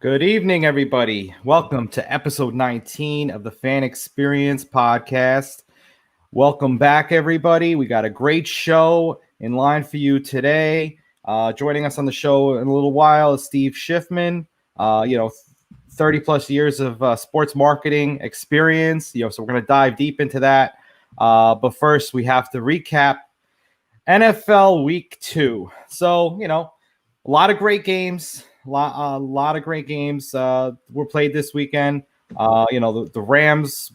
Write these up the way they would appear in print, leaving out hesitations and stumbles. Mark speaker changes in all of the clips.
Speaker 1: Good evening, everybody. Welcome to episode 19 of the Fan Experience podcast. Welcome back, everybody. We got a great show in line for you today. Joining us on the show in a little while is Steve Shiffman. 30 plus years of sports marketing experience. So we're going to dive deep into that. But first, we have to recap NFL Week 2. So, a lot of great games. A lot of great games were played this weekend. The Rams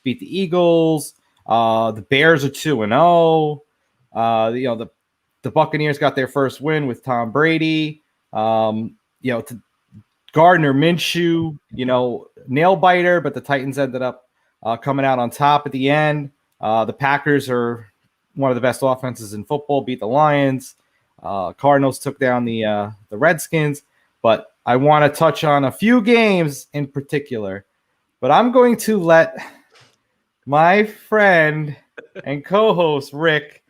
Speaker 1: beat the Eagles. The Bears are 2-0. The Buccaneers got their first win with Tom Brady. Gardner Minshew, nail biter, but the Titans ended up coming out on top at the end. The Packers are one of the best offenses in football, beat the Lions. Cardinals took down the Redskins, but I want to touch on a few games in particular. But I'm going to let my friend and co-host Rick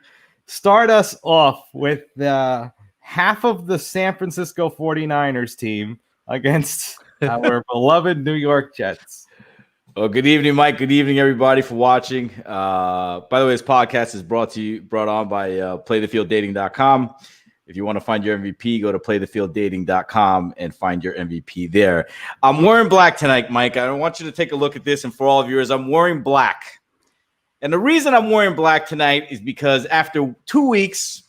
Speaker 1: start us off with half of the San Francisco 49ers team against our beloved New York Jets.
Speaker 2: Well, good evening, Mike. Good evening, everybody, for watching. By the way, this podcast is brought on by playthefielddating.com. If you want to find your MVP, go to playthefielddating.com and find your MVP there. I'm wearing black tonight, Mike. I want you to take a look at this, and for all viewers, I'm wearing black. And the reason I'm wearing black tonight is because after 2 weeks,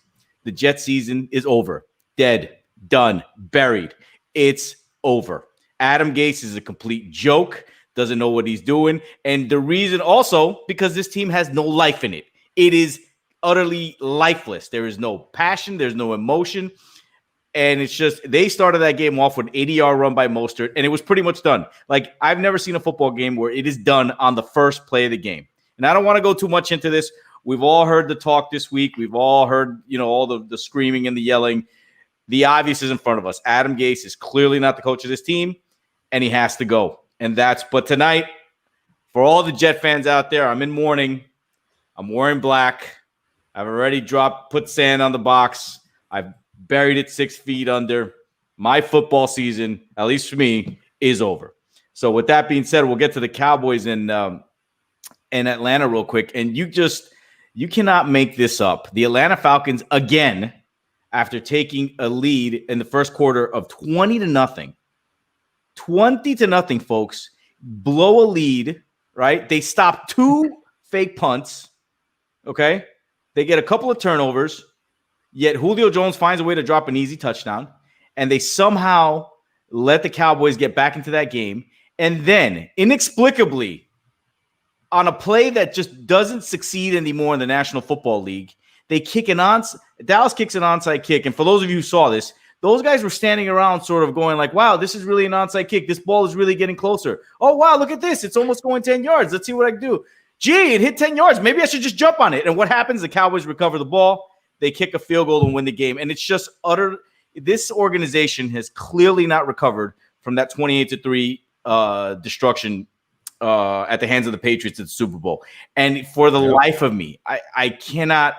Speaker 2: the Jets season is over. Dead, done, buried. It's over. Adam Gase is a complete joke. Doesn't know what he's doing. And the reason also because this team has no life in it. It is utterly lifeless. There is no passion. There's no emotion. And it's just they started that game off with an 80-yard run by Mostert, and it was pretty much done. Like, I've never seen a football game where it is done on the first play of the game. And I don't want to go too much into this. We've all heard the talk this week. We've all heard, all the screaming and the yelling. The obvious is in front of us. Adam Gase is clearly not the coach of this team, and he has to go. But tonight, for all the Jet fans out there, I'm in mourning. I'm wearing black. I've already put sand on the box. I've buried it 6 feet under. My football season, at least for me, is over. So with that being said, we'll get to the Cowboys in Atlanta real quick. And you cannot make this up. The Atlanta Falcons, again, after taking a lead in the first quarter of 20-0, 20-0, folks, blow a lead, right? They stop 2 fake punts, okay? They get a couple of turnovers, yet Julio Jones finds a way to drop an easy touchdown, and they somehow let the Cowboys get back into that game. And then, inexplicably, on a play that just doesn't succeed anymore in the National Football League, Dallas kicks an onside kick. And for those of you who saw this, those guys were standing around sort of going like, wow, this is really an onside kick. This ball is really getting closer. Oh, wow, look at this. It's almost going 10 yards. Let's see what I can do. Gee, it hit 10 yards. Maybe I should just jump on it. And what happens? The Cowboys recover the ball. They kick a field goal and win the game. And it's just utter. This organization has clearly not recovered from that 28-3 destruction at the hands of the Patriots at the Super Bowl. And for the life of me, I cannot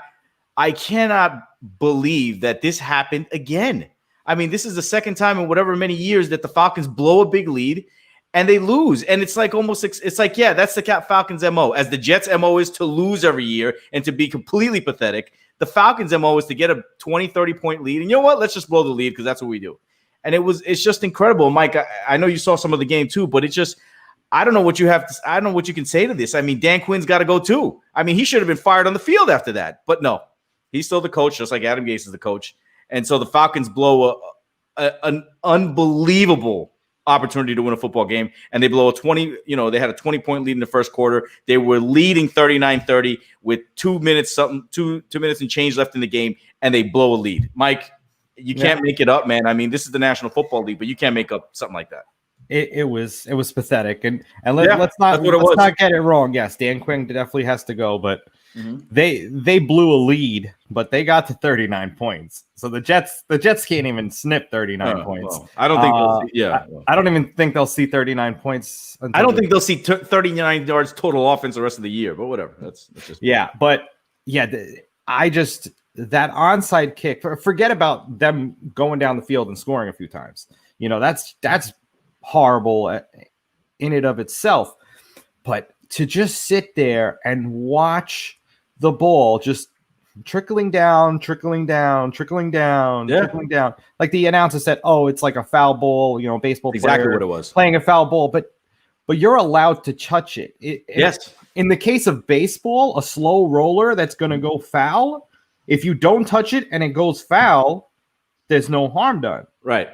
Speaker 2: believe that this happened again. I mean, this is the second time in whatever many years that the Falcons blow a big lead and they lose. And it's like that's the Falcons' MO. As the Jets' MO is to lose every year and to be completely pathetic, the Falcons' MO is to get a 20, 30-point lead. And you know what? Let's just blow the lead because that's what we do. And it's just incredible. Mike, I know you saw some of the game too, but it's just I don't know what you can say to this. I mean, Dan Quinn's got to go too. I mean, he should have been fired on the field after that. But no, he's still the coach, just like Adam Gase is the coach. And so the Falcons blow an unbelievable opportunity to win a football game, and they blow a 20. They had a 20-point lead in the first quarter. They were leading 39-30 with 2 minutes and change left in the game, and they blow a lead. Mike, you can't make it up, man. I mean, this is the National Football League, but you can't make up something like that.
Speaker 1: It was pathetic, and let's not get it wrong. Yes, Dan Quinn definitely has to go, but they blew a lead, but they got to 39 points. So the Jets can't even snip 39 points.
Speaker 2: Well, I don't think they'll see,
Speaker 1: I don't even think they'll see 39 points.
Speaker 2: I don't think they'll see 39 yards total offense the rest of the year. But whatever. That's just that onside kick. Forget about them going down the field and scoring a few times. That's
Speaker 1: horrible in and of itself. But to just sit there and watch the ball just trickling down, trickling down, trickling down, trickling down. Like the announcer said, "Oh, it's like a foul ball." Baseball
Speaker 2: exactly
Speaker 1: player
Speaker 2: what it was,
Speaker 1: playing a foul ball, but you're allowed to touch it.
Speaker 2: Yes.
Speaker 1: In the case of baseball, a slow roller that's going to go foul. If you don't touch it and it goes foul, there's no harm done.
Speaker 2: Right.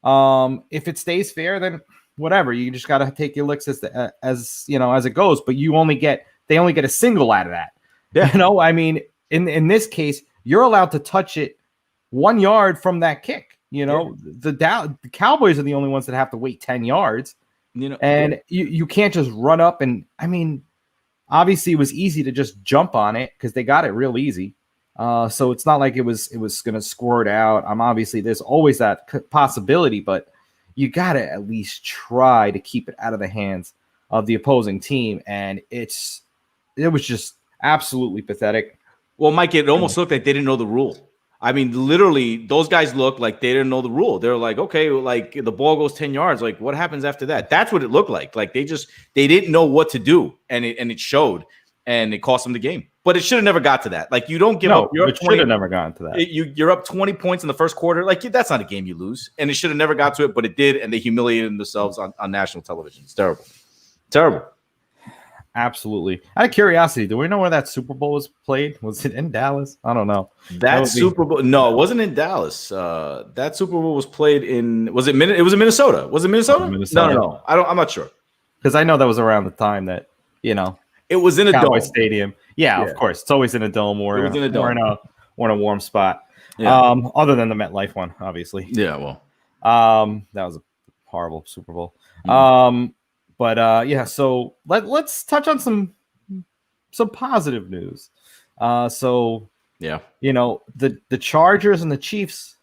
Speaker 1: If it stays fair, then whatever. You just got to take your licks as it goes. But they only get a single out of that.
Speaker 2: Yeah.
Speaker 1: I mean, in this case, you're allowed to touch it 1 yard from that kick. The Cowboys are the only ones that have to wait 10 yards. You can't just run up and, I mean, obviously it was easy to just jump on it because they got it real easy. So it's not like it was going to squirt out. Obviously there's always that possibility, but you got to at least try to keep it out of the hands of the opposing team. And it was just absolutely pathetic.
Speaker 2: Well, Mike, it almost looked like they didn't know the rule. I mean, literally, those guys looked like they didn't know the rule. They're like, okay, like the ball goes 10 yards. Like, what happens after that? That's what it looked like. Like they didn't know what to do, and it showed, and it cost them the game. But it should have never got to that. Like, you don't give up.
Speaker 1: It should have never gotten to that.
Speaker 2: You're up 20 points in the first quarter. Like, that's not a game you lose, and it should have never got to it, but it did, and they humiliated themselves on national television. It's terrible. Terrible.
Speaker 1: Absolutely. Out of curiosity, do we know where that Super Bowl was played? Was it in Dallas? I don't know.
Speaker 2: That Super Bowl? No, it wasn't in Dallas. That Super Bowl was played in. It was in Minnesota. Was it Minnesota? No. I'm not sure.
Speaker 1: Because I know that was around the time that
Speaker 2: it was in a dome
Speaker 1: stadium. Yeah, of course. It's always in a dome or in a warm spot.
Speaker 2: Yeah.
Speaker 1: Other than the MetLife one, obviously.
Speaker 2: Yeah. Well.
Speaker 1: That was a horrible Super Bowl. Mm-hmm. So let's touch on some positive news. The Chargers and the Chiefs,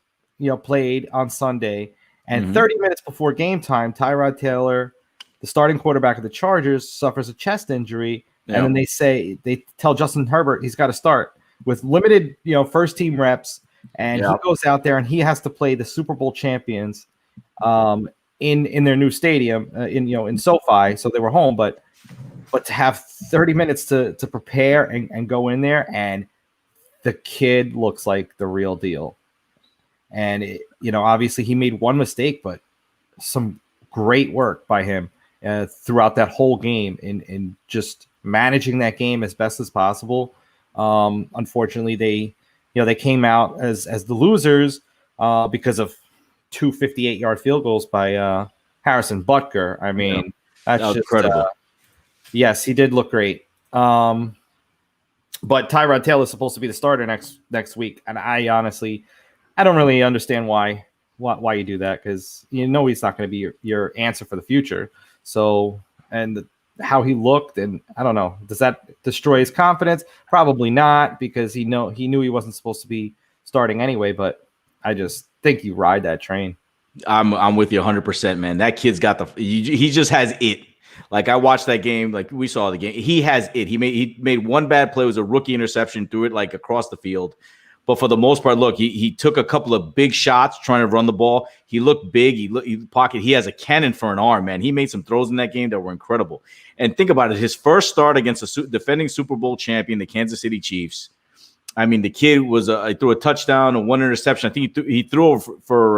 Speaker 1: played on Sunday, and 30 minutes before game time, Tyrod Taylor, the starting quarterback of the Chargers, suffers a chest injury, and then they tell Justin Herbert he's got to start with limited, first team reps, and he goes out there and he has to play the Super Bowl champions. In their new stadium in SoFi, so they were home, but to have 30 minutes to prepare and go in there, and the kid looks like the real deal. And obviously he made one mistake, but some great work by him throughout that whole game in just managing that game as best as possible. Unfortunately, they came out as the losers because of 2 58-yard field goals by Harrison Butker. I mean, that's just
Speaker 2: incredible.
Speaker 1: Yes, he did look great. But Tyrod Taylor is supposed to be the starter next week, and I don't really understand why you do that, because he's not going to be your answer for the future. So, and how he looked, and I don't know, does that destroy his confidence? Probably not, because he knew he wasn't supposed to be starting anyway. But I just think you ride that train.
Speaker 2: I'm with you 100%, man. That kid's got he just has it. Like, I watched that game, like we saw the game. He has it. He made one bad play. It was a rookie interception, threw it like across the field. But for the most part, look, he took a couple of big shots trying to run the ball. He looked big. He pocket. He has a cannon for an arm, man. He made some throws in that game that were incredible. And think about it. His first start against a defending Super Bowl champion, the Kansas City Chiefs. I mean, the kid he threw a touchdown and one interception. I think he threw for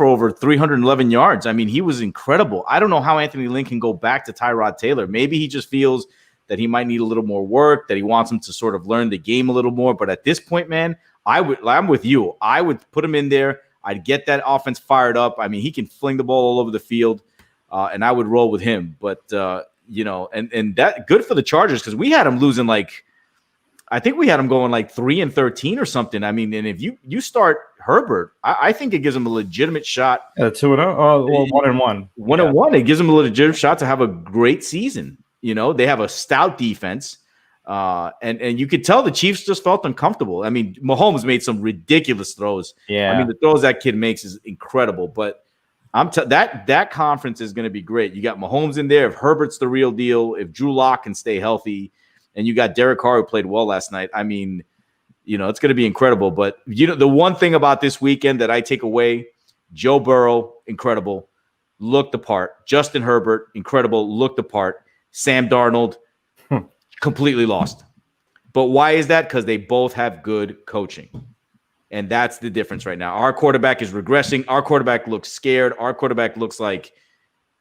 Speaker 2: over 311 yards. I mean, he was incredible. I don't know how Anthony Lynn can go back to Tyrod Taylor. Maybe he just feels that he might need a little more work, that he wants him to sort of learn the game a little more. But at this point, man, I'm with you. I would put him in there. I'd get that offense fired up. I mean, he can fling the ball all over the field, and I would roll with him. But, and that good for the Chargers, because we had him losing I think we had him going 3-13 or something. I mean, and if you start Herbert, I think it gives him a legitimate shot.
Speaker 1: 2-0. Oh, well, 1-1.
Speaker 2: 1-1. It gives him a legitimate shot to have a great season. They have a stout defense, and you could tell the Chiefs just felt uncomfortable. I mean, Mahomes made some ridiculous throws.
Speaker 1: Yeah,
Speaker 2: I mean, the throws that kid makes is incredible. But that conference is going to be great. You got Mahomes in there. If Herbert's the real deal, if Drew Lock can stay healthy. And you got Derek Carr, who played well last night. I mean, it's going to be incredible. But, the one thing about this weekend that I take away, Joe Burrow, incredible. looked the part. Justin Herbert, incredible, looked the part. Sam Darnold, completely lost. But why is that? Because they both have good coaching. And that's the difference right now. Our quarterback is regressing. Our quarterback looks scared. Our quarterback looks like,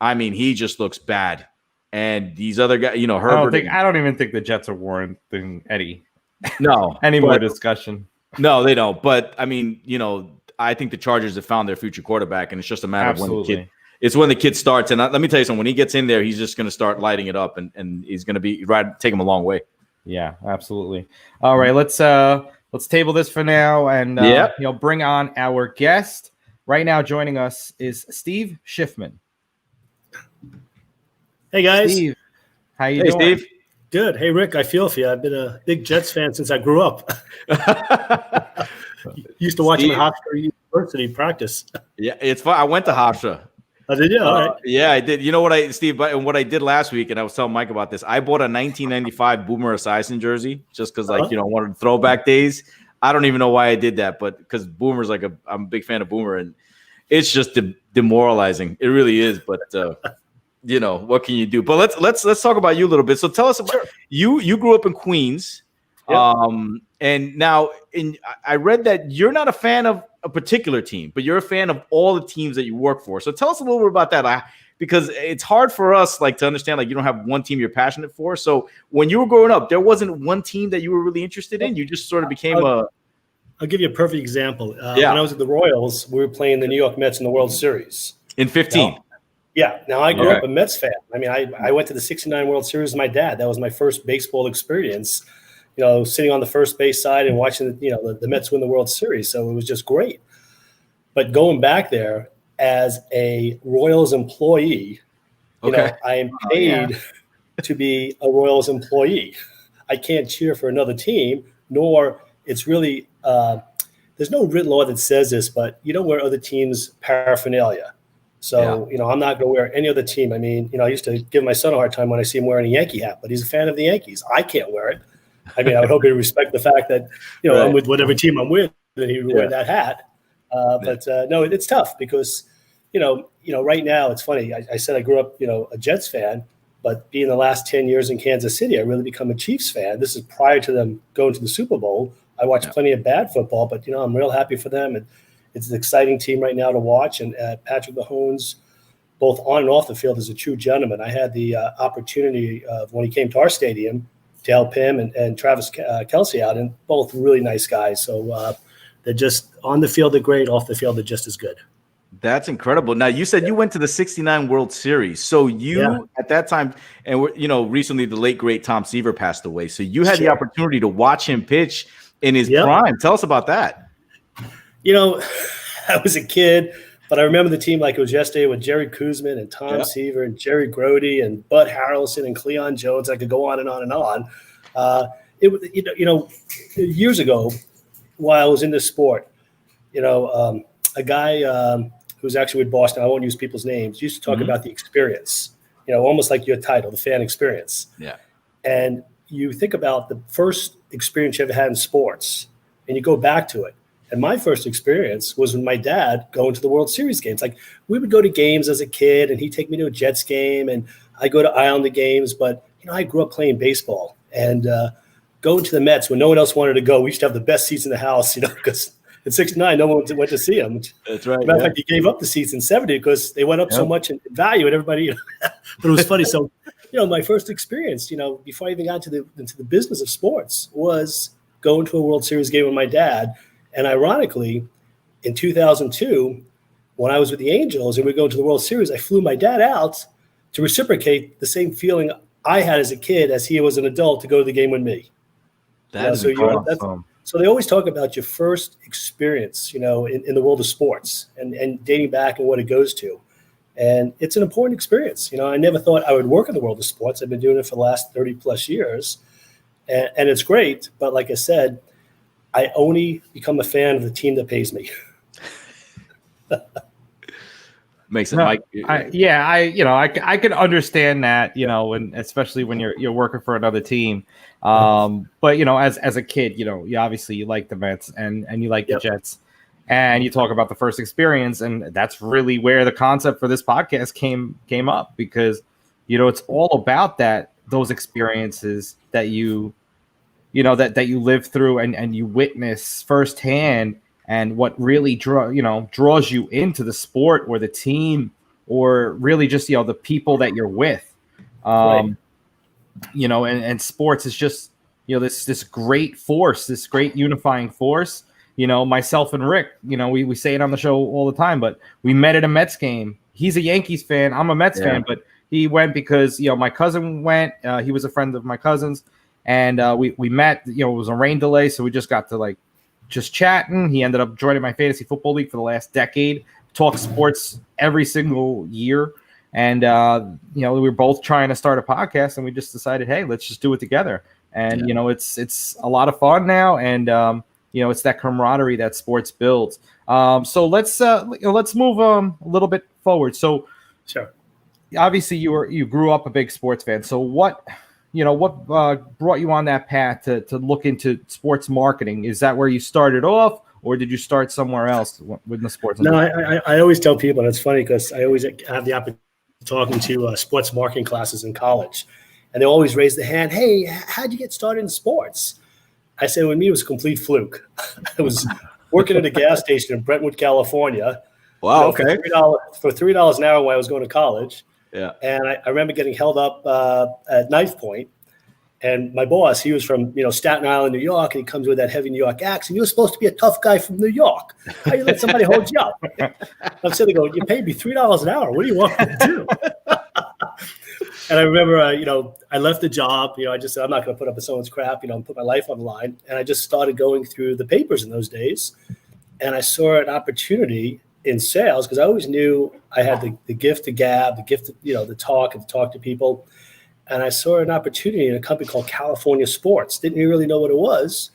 Speaker 2: he just looks bad. And these other guys, Herbert.
Speaker 1: I don't even think the Jets are warranting any
Speaker 2: more
Speaker 1: discussion.
Speaker 2: No, they don't. But I think the Chargers have found their future quarterback, and it's just a matter of when the kid starts. And let me tell you something: when he gets in there, he's just going to start lighting it up, and he's going to take him a long way.
Speaker 1: Yeah, absolutely. All right, let's table this for now, and bring on our guest. Right now, joining us is Steve Shiffman.
Speaker 3: Hey guys,
Speaker 1: Steve, how you doing?
Speaker 2: Steve.
Speaker 3: Good. Hey Rick, I feel for you. I've been a big Jets fan since I grew up. Used to watch him at Hofstra University practice.
Speaker 2: Yeah, it's fun. I went to Hofstra.
Speaker 3: Oh, did you? All right.
Speaker 2: Yeah, I did. You know what, Steve? What I did last week, and I was telling Mike about this. I bought a 1995 Boomer Esiason jersey just because, one of the throwback days. I don't even know why I did that, but because Boomer's I'm a big fan of Boomer, and it's just demoralizing. It really is, but. What can you do? But let's talk about you a little bit. So tell us about you grew up in Queens.
Speaker 3: Yep.
Speaker 2: And now I read that you're not a fan of a particular team, but you're a fan of all the teams that you work for. So tell us a little bit about that. Because it's hard for us to understand you don't have one team you're passionate for. So when you were growing up, there wasn't one team that you were really interested in. You just sort of became
Speaker 3: I'll give you a perfect example. When I was at the Royals, we were playing the New York Mets in the World Series.
Speaker 2: In 15.
Speaker 3: Yeah. Now, I grew up a Mets fan. I went to the 69 World Series with my dad. That was my first baseball experience, sitting on the first base side and watching, the Mets win the World Series. So it was just great. But going back there as a Royals employee, I am paid to be a Royals employee. I can't cheer for another team, nor it's really there's no written law that says this, but you don't wear other teams' paraphernalia. So, I'm not going to wear any other team. I used to give my son a hard time when I see him wearing a Yankee hat, but he's a fan of the Yankees. I can't wear it. I would hope he'd respect the fact that, I'm with whatever team I'm with, that he would wear that hat. But no, it's tough because, right now it's funny. I said I grew up, a Jets fan, but being the last 10 years in Kansas City, I really become a Chiefs fan. This is prior to them going to the Super Bowl. I watched plenty of bad football, but, I'm real happy for them. And it's an exciting team right now to watch. And Patrick Mahomes, both on and off the field, is a true gentleman. I had the opportunity of when he came to our stadium to help him and Travis Kelce out, and both really nice guys. So they're just on the field, they're great. Off the field, they're just as good.
Speaker 2: That's incredible. Now, you said you went to the 69 World Series. So you, at that time, and recently the late, great Tom Seaver passed away. So you had the opportunity to watch him pitch in his prime. Tell us about that.
Speaker 3: I was a kid, but I remember the team like it was yesterday with Jerry Kuzman and Tom Seaver and Jerry Grody and Bud Harrelson and Cleon Jones. I could go on and on and on. Years ago, while I was in this sport, a guy who's actually with Boston, I won't use people's names, used to talk about the experience, almost like your title, the fan experience.
Speaker 2: Yeah. And
Speaker 3: you think about the first experience you ever had in sports, and you go back to it. And my first experience was with my dad going to the World Series games. Like, we would go to games as a kid, and he'd take me to a Jets game, and I go to Islander games. But, I grew up playing baseball. And going to the Mets when no one else wanted to go, we used to have the best seats in the house, because in 69, no one went to see them.
Speaker 2: That's right.
Speaker 3: Matter of fact, he gave up the seats in 70 because they went up so much in value, and everybody, but it was funny. So, my first experience, before I even got into the business of sports, was going to a World Series game with my dad. And ironically, in 2002, when I was with the Angels and we go to the World Series, I flew my dad out to reciprocate the same feeling I had as a kid as he was an adult to go to the game with me.
Speaker 2: That's
Speaker 3: awesome. So they always talk about your first experience, in the world of sports and dating back and what it goes to. And it's an important experience. I never thought I would work in the world of sports. I've been doing it for the last 30 plus years. And it's great. But like I said, I only become a fan of the team that pays me.
Speaker 2: Makes it, Mike.
Speaker 1: I can understand that, and especially when you're working for another team. But as a kid, you obviously you like the Mets and you like the Jets. And you talk about the first experience, and that's really where the concept for this podcast came up, because it's all about those experiences that you live through and you witness firsthand, and what really draws you into the sport or the team, or really just the people that you're with.
Speaker 3: Right.
Speaker 1: And sports is just this great force, this great unifying force. Myself and Rick, we say it on the show all the time, but we met at a Mets game. He's a Yankees fan. I'm a Mets fan, but he went because, my cousin went. He was a friend of my cousin's, and we met. It was a rain delay, so we just got to just chatting. He ended up joining my fantasy football league for the last decade. Talk sports every single year, and we were both trying to start a podcast, and we just decided, hey, let's just do it together. And it's a lot of fun now, and it's that camaraderie that sports builds. So let's move a little bit forward. So,
Speaker 3: sure.
Speaker 1: Obviously, you grew up a big sports fan. So what brought you on that path to look into sports marketing? Is that where you started off, or did you start somewhere else with the sports?
Speaker 3: No, I always tell people, and it's funny because I always have the opportunity of talking to sports marketing classes in college, and they always raise the hand. Hey, how'd you get started in sports? I said, with me, it was a complete fluke. I was working at a gas station in Brentwood, California.
Speaker 2: Wow, okay.
Speaker 3: For $3 an hour while I was going to college.
Speaker 2: Yeah.
Speaker 3: And I remember getting held up at knife point. And my boss, he was from Staten Island, New York, and he comes with that heavy New York accent. You're supposed to be a tough guy from New York. How you let somebody hold you up? I'm sitting there going, you paid me $3 an hour. What do you want me to do? And I remember, I left the job. I just said, I'm not going to put up with someone's crap, and put my life on the line. And I just started going through the papers in those days. And I saw an opportunity in sales, because I always knew I had the gift to gab, the gift to, to talk and to talk to people. And I saw an opportunity in a company called California Sports. Didn't really know what it was.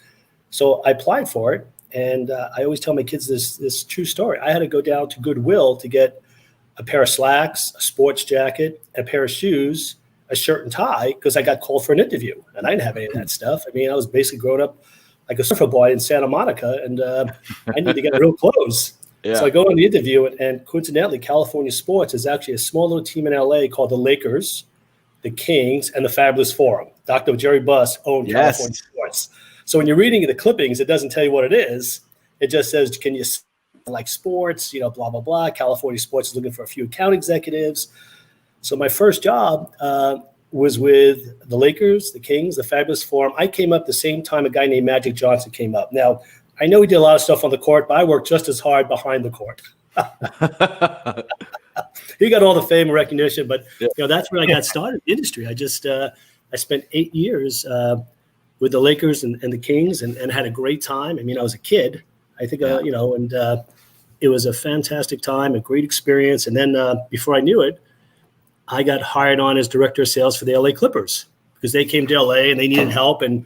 Speaker 3: So I applied for it. And I always tell my kids this true story. I had to go down to Goodwill to get a pair of slacks, a sports jacket, a pair of shoes, a shirt and tie, because I got called for an interview. And I didn't have any of that stuff. I mean, I was basically growing up like a surfer boy in Santa Monica, and I need to get real clothes. Yeah. So I go on the interview, and coincidentally, California Sports is actually a small little team in LA called the Lakers, the Kings, and the Fabulous Forum. Dr. Jerry Buss owned California Sports. So when you're reading the clippings, it doesn't tell you what it is. It just says, can you like sports, blah, blah, blah. California Sports is looking for a few account executives. So my first job was with the Lakers, the Kings, the Fabulous Forum. I came up the same time a guy named Magic Johnson came up. Now, I know he did a lot of stuff on the court, but I worked just as hard behind the court. He got all the fame and recognition, but that's where I got started in the industry. I just I spent 8 years with the Lakers and the Kings, and had a great time. I mean, I was a kid, I think, and it was a fantastic time, a great experience. And then before I knew it, I got hired on as director of sales for the LA Clippers, because they came to LA and they needed help, and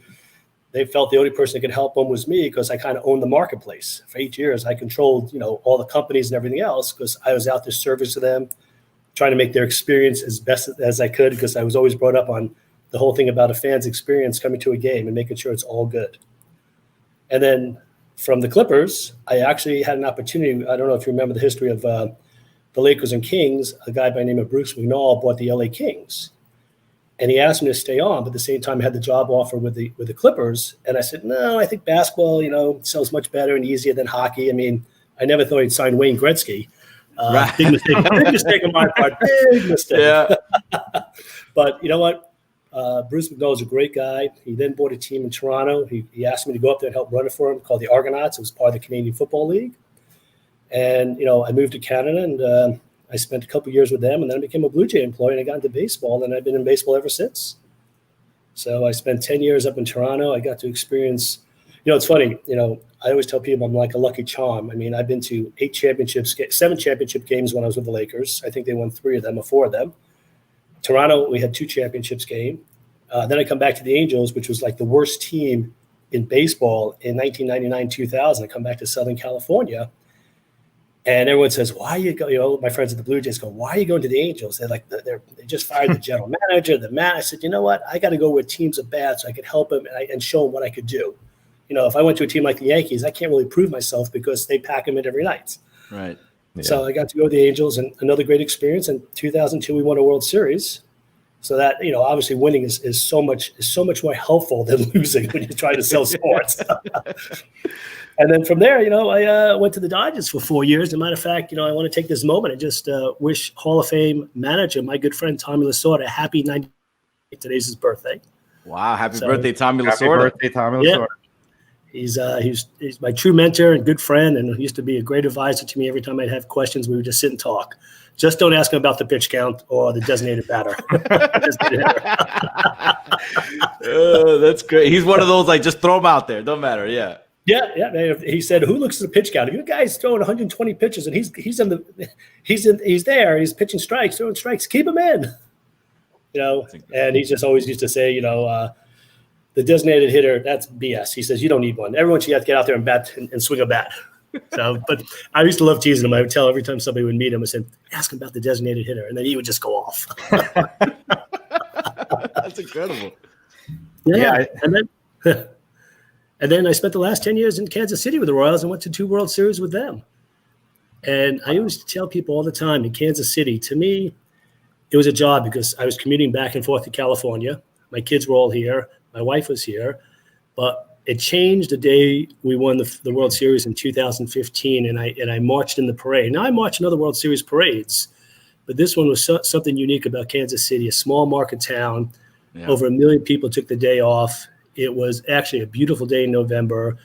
Speaker 3: they felt the only person that could help them was me, because I kind of owned the marketplace. For 8 years, I controlled, all the companies and everything else, because I was out there servicing them, trying to make their experience as best as I could, because I was always brought up on the whole thing about a fan's experience coming to a game and making sure it's all good. And then from the Clippers, I actually had an opportunity. I don't know if you remember the history of the Lakers and Kings. A guy by the name of Bruce McNall bought the LA Kings. And he asked me to stay on, but at the same time I had the job offer with the Clippers. And I said, no, I think basketball, sells much better and easier than hockey. I mean, I never thought he'd sign Wayne Gretzky. Right. Big mistake on my part. Big mistake. Yeah. But you know what? Bruce McNall is a great guy. He then bought a team in Toronto. He asked me to go up there and help run it for him, called the Argonauts. It was part of the Canadian Football League. And, I moved to Canada, and I spent a couple of years with them, and then I became a Blue Jay employee, and I got into baseball, and I've been in baseball ever since. So I spent 10 years up in Toronto. I got to experience, it's funny, I always tell people I'm like a lucky charm. I mean, I've been to 7 championship games when I was with the Lakers. I think they won 3 of them or 4 of them. Toronto, we had 2 championships game. Then I come back to the Angels, which was like the worst team in baseball in 1999-2000. I come back to Southern California, and everyone says, "Why are you going?" My friends at the Blue Jays go, "Why are you going to the Angels?" They're like, they just fired the general manager, the man. I said, "You know what? I got to go where teams are bad, so I could help them and show them what I could do." if I went to a team like the Yankees, I can't really prove myself because they pack them in every night.
Speaker 2: Right.
Speaker 1: Yeah.
Speaker 3: So I got to go to the Angels, and another great experience. In 2002, we won a World Series. So that, obviously winning is so much more helpful than losing when you're trying to sell sports. And then from there, I went to the Dodgers for 4 years. As a matter of fact, I want to take this moment and just wish Hall of Fame manager, my good friend Tommy Lasorda, happy 90th. Today's his birthday.
Speaker 2: Wow. Happy birthday, Tommy Lasorda.
Speaker 1: Happy birthday, Tommy Lasorda.
Speaker 3: He's my true mentor and good friend, and he used to be a great advisor to me. Every time I'd have questions, we would just sit and talk. Just don't ask him about the pitch count or the designated batter.
Speaker 2: That's great. He's one of those, like, just throw him out there. Don't matter. Yeah.
Speaker 3: Yeah. Man, he said, "Who looks at the pitch count? If you guys throwing 120 pitches and he's there, he's pitching strikes, throwing strikes, keep him in." And he just always used to say, the designated hitter, that's BS. He says, you don't need one. Everyone should have to get out there and bat and swing a bat. So, but I used to love teasing him. I would tell every time somebody would meet him, I said, ask him about the designated hitter. And then he would just go off.
Speaker 2: That's incredible.
Speaker 3: Yeah. And then I spent the last 10 years in Kansas City with the Royals and went to 2 World Series with them. And I used to tell people all the time in Kansas City, to me, it was a job because I was commuting back and forth to California. My kids were all here. My wife was here. But it changed the day we won the World Series in 2015, and I marched in the parade. Now, I march in other World Series parades, but this one was something unique about Kansas City, a small market town. Yeah. Over 1 million people took the day off. It was actually a beautiful day in November.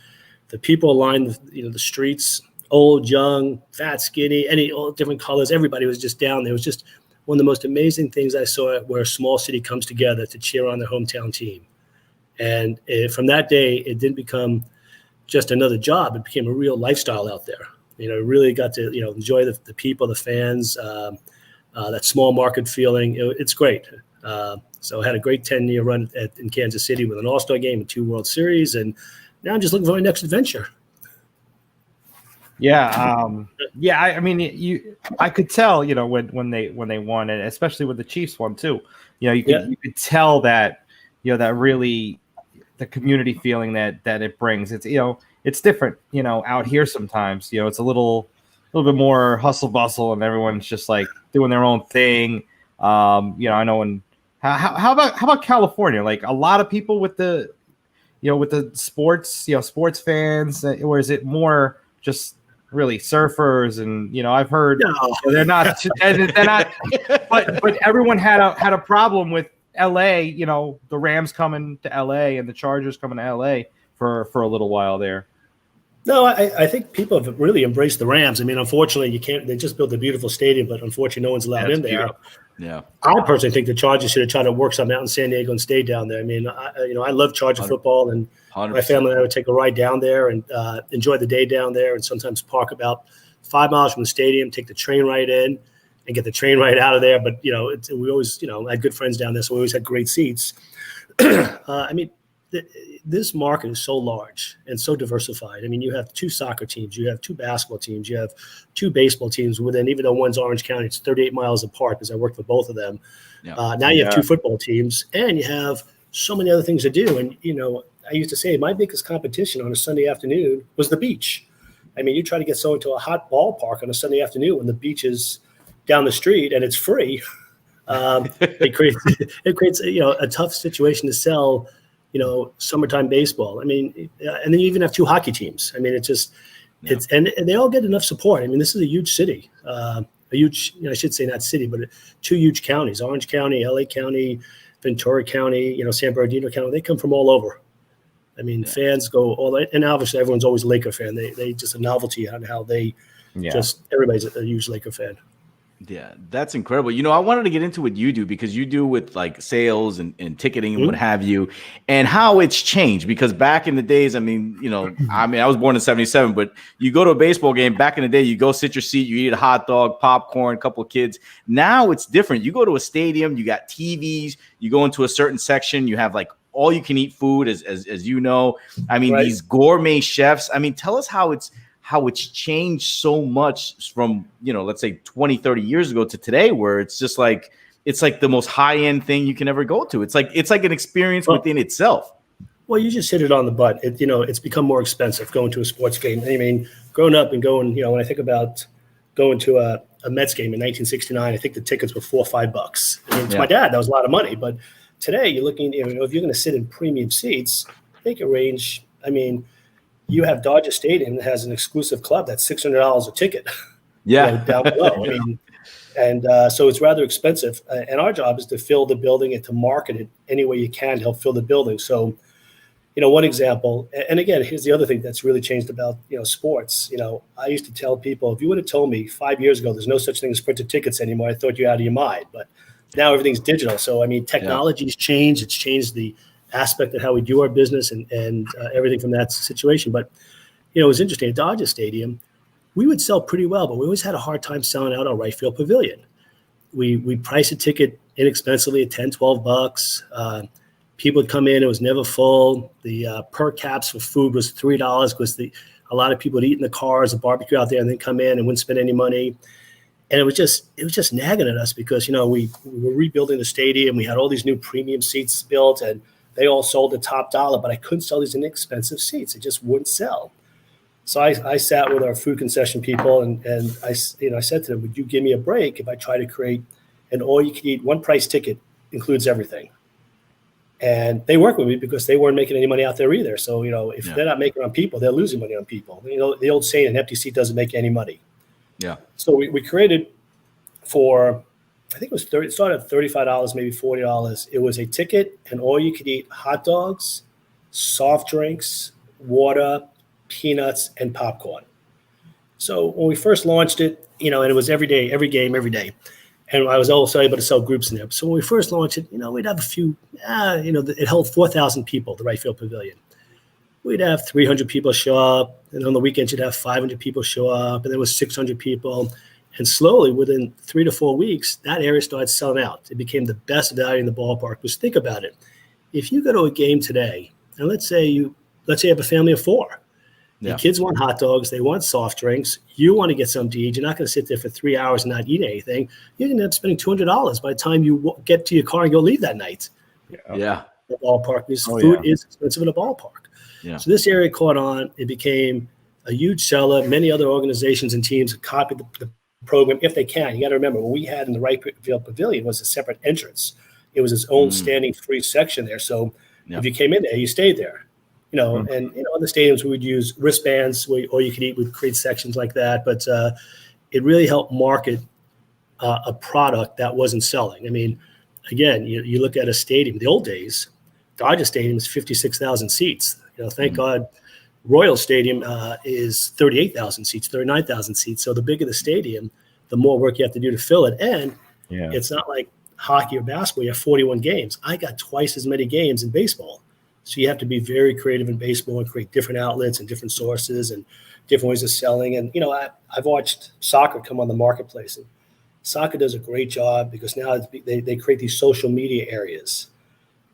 Speaker 3: The people lined the streets, old, young, fat, skinny, all different colors. Everybody was just down there. It was just one of the most amazing things I saw, where a small city comes together to cheer on their hometown team. And from that day, it didn't become just another job. It became a real lifestyle out there. Really got to, enjoy the people, the fans, that small market feeling. It's great. So I had a great 10-year run in Kansas City with an All-Star game and 2 World Series. And now I'm just looking for my next adventure.
Speaker 1: Yeah. I mean, I could tell, when they won, and especially with the Chiefs one too, you could tell that, that really the community feeling that it brings. It's, it's different, out here sometimes, it's a little bit more hustle bustle and everyone's just like doing their own thing. I know how about California? Like a lot of people with the, with the sports, sports fans, or is it more just really surfers? And I've heard they're not, but everyone had a problem with LA, the Rams coming to LA and the Chargers coming to LA for a little while there.
Speaker 3: No, I think people have really embraced the Rams. I mean, unfortunately, they just built a beautiful stadium, but unfortunately no one's allowed in there. Beautiful. Yeah. I personally think the Chargers should have tried to work something out in San Diego and stay down there. I mean, I love Charger football, and 100%. My family and I would take a ride down there and enjoy the day down there, and sometimes park about 5 miles from the stadium, take the train ride in, and get the train ride out of there. But, we always, I had good friends down there, so we always had great seats. I mean, this market is so large and so diversified. I mean, you have 2 soccer teams, you have 2 basketball teams, you have 2 baseball teams within, even though one's Orange County, it's 38 miles apart because I worked for both of them. Yeah. Now you have 2 football teams, and you have so many other things to do. And, I used to say my biggest competition on a Sunday afternoon was the beach. I mean, you try to get someone to a hot ballpark on a Sunday afternoon when the beach is down the street and it's free. It creates a tough situation to sell, summertime baseball. I mean, and then you even have 2 hockey teams. I mean, and they all get enough support. I mean, this is a huge city, a huge, I should say not city, but 2 huge counties, Orange County, LA County, Ventura County, San Bernardino County. They come from all over. I mean, fans go all the way, and obviously everyone's always a Laker fan. They just a novelty on how they everybody's a huge Laker fan.
Speaker 2: Yeah, that's incredible. I wanted to get into what you do, because you do with like sales and ticketing and what have you, and how it's changed. Because back in the days, I was born in 77, but you go to a baseball game back in the day, you go sit your seat, you eat a hot dog, popcorn, a couple of kids. Now it's different. You go to a stadium, you got TVs, you go into a certain section, you have like all you can eat food, as I mean, these gourmet chefs. I mean, tell us how it's changed so much from, let's say 20, 30 years ago to today, where it's just like, it's like the most high-end thing you can ever go to. It's like an experience within itself.
Speaker 3: Well, you just hit it on the butt. It's become more expensive going to a sports game. I mean, growing up and going, when I think about going to a Mets game in 1969, I think the tickets were $4 or $5. I mean, to my dad, that was a lot of money. But today, you're looking, if you're going to sit in premium seats, they can range. I mean, you have Dodger Stadium that has an exclusive club that's $600 a ticket.
Speaker 2: Yeah,
Speaker 3: down below. I mean, and so it's rather expensive. And our job is to fill the building and to market it any way you can to help fill the building. So, one example, and again, here's the other thing that's really changed about, sports. I used to tell people, if you would have told me 5 years ago there's no such thing as printed tickets anymore, I thought you out of your mind. But now everything's digital. So, I mean, technology's changed. It's changed the aspect of how we do our business and everything from that situation. But, it was interesting. At Dodger Stadium, we would sell pretty well, but we always had a hard time selling out our right field pavilion. We priced a ticket inexpensively at $10, $12. People would come in, it was never full. The per caps for food was $3 because a lot of people would eat in the cars, a barbecue out there, and then come in and wouldn't spend any money. And it was just nagging at us because, we were rebuilding the stadium. We had all these new premium seats built, and they all sold at top dollar, but I couldn't sell these inexpensive seats. It just wouldn't sell. So I sat with our food concession people, and I said to them, would you give me a break if I try to create an all-you-can-eat one-price ticket, includes everything? And they worked with me because they weren't making any money out there either. So, if they're not making on people, they're losing money on people. The old saying, an empty seat doesn't make any money.
Speaker 2: Yeah.
Speaker 3: So we created for, I think it started at $35, maybe $40. It was a ticket and all-you-could-eat hot dogs, soft drinks, water, peanuts, and popcorn. So when we first launched it, and it was every day, every game, every day. And I was also able to sell groups in there. So when we first launched it, we'd have a few, it held 4,000 people, the right field pavilion. We'd have 300 people show up. And on the weekends, you'd have 500 people show up. And there was 600 people. And slowly, within 3 to 4 weeks, that area started selling out. It became the best value in the ballpark. Because think about it. If you go to a game today, and let's say you have a family of 4. The kids want hot dogs. They want soft drinks. You want to get something to eat. You're not going to sit there for 3 hours and not eat anything. You're going to end up spending $200 by the time you get to your car and go leave that night.
Speaker 2: Yeah.
Speaker 3: The ballpark, because food is expensive in a ballpark.
Speaker 2: Yeah.
Speaker 3: So this area caught on. It became a huge seller. Many other organizations and teams copied the program if they can. You got to remember, what we had in the right field pavilion was a separate entrance. It was its own standing free section there. So if you came in there, you stayed there. And other stadiums we would use wristbands, or you could eat. We'd create sections like that, but it really helped market a product that wasn't selling. I mean, again, you look at a stadium. The old days, Dodger Stadium is 56,000 seats. Thank God, Royal Stadium is 38,000 seats, 39,000 seats. So the bigger the stadium, the more work you have to do to fill it. And it's not like hockey or basketball. You have 41 games. I got twice as many games in baseball. So you have to be very creative in baseball and create different outlets and different sources and different ways of selling. And, I've watched soccer come on the marketplace. And soccer does a great job because now they create these social media areas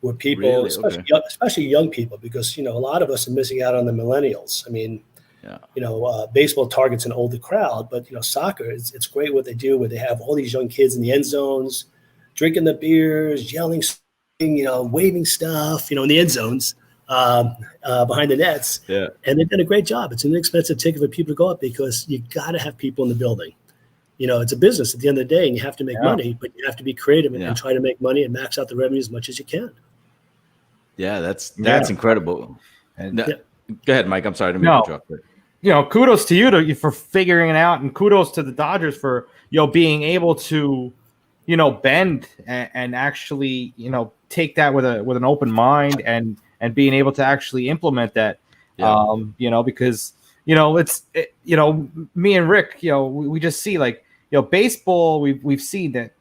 Speaker 3: where people, especially young people, because, a lot of us are missing out on the millennials. I mean, baseball targets an older crowd, but, soccer, it's great what they do where they have all these young kids in the end zones, drinking the beers, yelling, waving stuff, in the end zones behind the nets. Yeah. And they've done a great job. It's an inexpensive ticket for people to go up because you got to have people in the building. It's a business at the end of the day, and you have to make money, but you have to be creative and try to make money and max out the revenue as much as you can.
Speaker 2: Yeah, that's incredible. And go ahead, Mike. I'm sorry to make you drop.
Speaker 1: Kudos to you for figuring it out, and kudos to the Dodgers for being able to bend and actually, take that with an open mind and being able to actually implement that, because, me and Rick, we just see baseball, we've seen that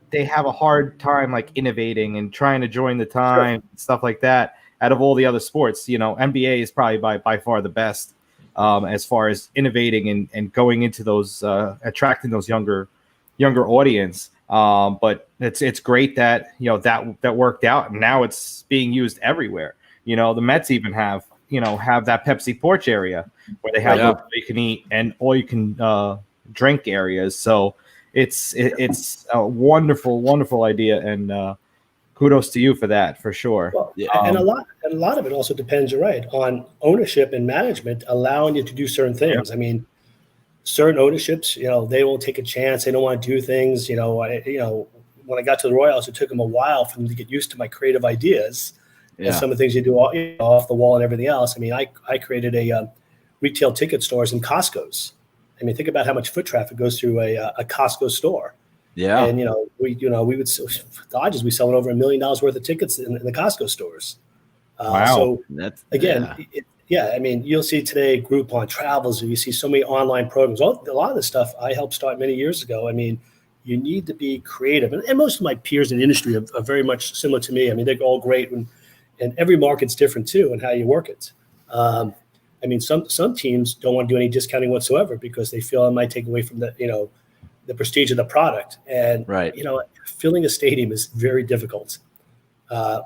Speaker 1: they have a hard time innovating and trying to join the time, stuff like that out of all the other sports. NBA is probably by far the best as far as innovating and going into those, attracting those younger audience. But it's great that that worked out, and now it's being used everywhere. The Mets even have that Pepsi porch area where they have all you can eat and all you can drink areas. So it's a wonderful idea, and kudos to you for that, for sure.
Speaker 3: Well, and a lot of it also depends, you're right, on ownership and management allowing you to do certain things. I mean, certain ownerships, they won't take a chance. They don't want to do things. When I got to the Royals, it took them a while for them to get used to my creative ideas and some of the things you do off the wall and everything else. I mean, I created a retail ticket stores in Costco's. I mean, think about how much foot traffic goes through a Costco store. Yeah. And, we would, Dodgers, we selling over $1 million worth of tickets in the Costco stores.
Speaker 1: Wow.
Speaker 3: So again, I mean, you'll see today Groupon, Travels, you see so many online programs. A lot of this stuff I helped start many years ago. I mean, you need to be creative. And most of my peers in the industry are very much similar to me. I mean, they're all great. And every market's different too and how you work it. I mean, some teams don't want to do any discounting whatsoever because they feel it might take away from the prestige of the product. And, filling a stadium is very difficult.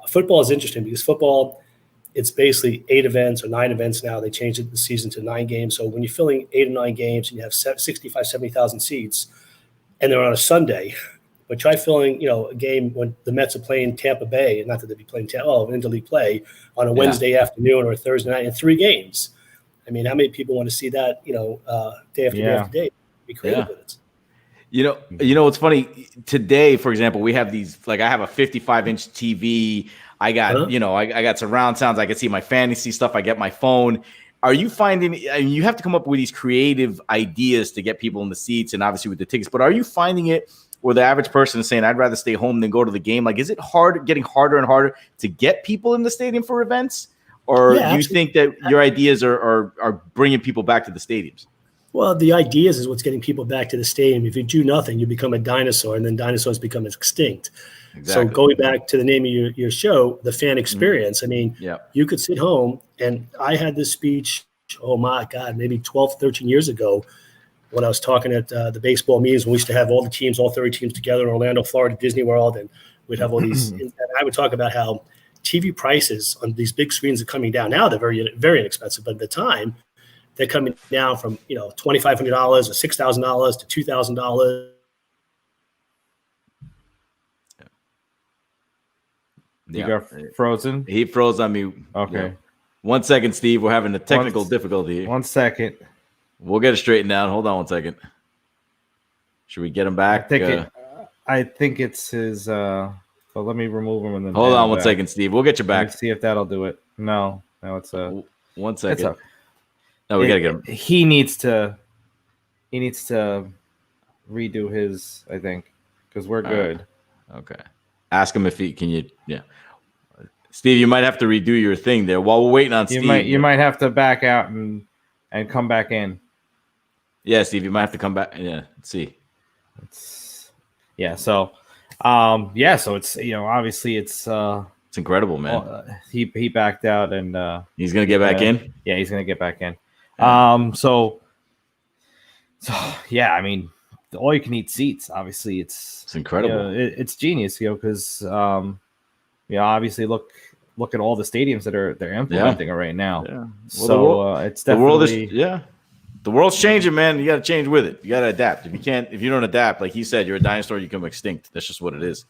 Speaker 3: Football is interesting because football, it's basically 8 events or 9 events now. They changed the season to 9 games. So when you're filling 8 or 9 games and you have 65, 70,000 seats and they're on a Sunday, but try filling, a game when the Mets are playing Tampa Bay, not that they'd be playing interleague play on a Wednesday afternoon or a Thursday night in 3 games. I mean, how many people want to see that, day after day after day? Be creative with it.
Speaker 2: What's funny today, for example, we have these, like I have a 55-inch TV. I got, I got surround sounds. I can see my fantasy stuff. I get my phone. Are you finding, you have to come up with these creative ideas to get people in the seats and obviously with the tickets, but are you finding it where the average person is saying, I'd rather stay home than go to the game? Like, is it getting harder and harder to get people in the stadium for events? Or do you think that your ideas are bringing people back to the stadiums?
Speaker 3: Well, the ideas is what's getting people back to the stadium. If you do nothing, you become a dinosaur, and then dinosaurs become extinct. Exactly. So going back to the name of your show, the fan experience, I mean, you could sit home, and I had this speech, oh my God, maybe 12, 13 years ago when I was talking at the baseball meetings. We used to have all 30 teams together in Orlando, Florida, Disney World, and we'd have all these. And I would talk about how TV prices on these big screens are coming down. Now they're very, very inexpensive, but at the time, they're coming down from, $2,500 or $6,000 to $2,000.
Speaker 1: You got frozen?
Speaker 2: He froze on me.
Speaker 1: Okay.
Speaker 2: Yeah. 1 second, Steve. We're having a technical difficulty here.
Speaker 1: 1 second.
Speaker 2: We'll get it straightened out. Hold on 1 second. Should we get him back?
Speaker 1: I think it's his. But let me remove him and then.
Speaker 2: Hold on 1 second, Steve. We'll get you back.
Speaker 1: Let's see if that'll do it. No, it's
Speaker 2: 1 second. No, we gotta get him.
Speaker 1: He needs to redo his, I think, because we're good.
Speaker 2: Right. Okay. Ask him if he can. Yeah. Steve, you might have to redo your thing there while we're waiting on Steve.
Speaker 1: You might have to back out and come back in.
Speaker 2: Yeah, Steve, you might have to come back. Yeah, let's see.
Speaker 1: So it's obviously it's
Speaker 2: incredible, man.
Speaker 1: He backed out and
Speaker 2: he's gonna get back in.
Speaker 1: Yeah, he's gonna get back in. So I mean, the all you can eat seats. Obviously, it's
Speaker 2: incredible.
Speaker 1: It's genius, because obviously look at all the stadiums that they're implementing it right now. Yeah. Well, it's definitely
Speaker 2: the world's changing, man. You got to change with it. You got to adapt. If you don't adapt, like he said, you're a dinosaur. You become extinct. That's just what it is.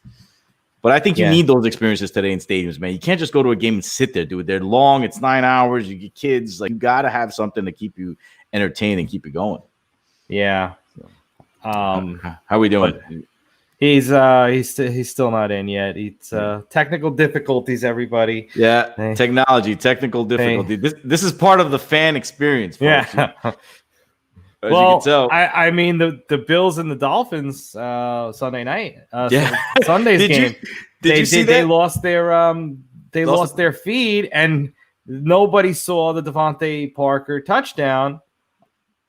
Speaker 2: But I think you need those experiences today in stadiums, man. You can't just go to a game and sit there, dude. They're long. It's 9 hours. You get kids. Like, you got to have something to keep you entertained and keep you going.
Speaker 1: Yeah.
Speaker 2: How are we doing?
Speaker 1: He's still not in yet. It's technical difficulties, everybody.
Speaker 2: Yeah, technical difficulty. This is part of the fan experience, folks.
Speaker 1: Yeah.
Speaker 2: As you can tell.
Speaker 1: I mean the Bills and the Dolphins Sunday night. Sunday's game.
Speaker 2: Did you see that?
Speaker 1: They lost their feed, and nobody saw the Devontae Parker touchdown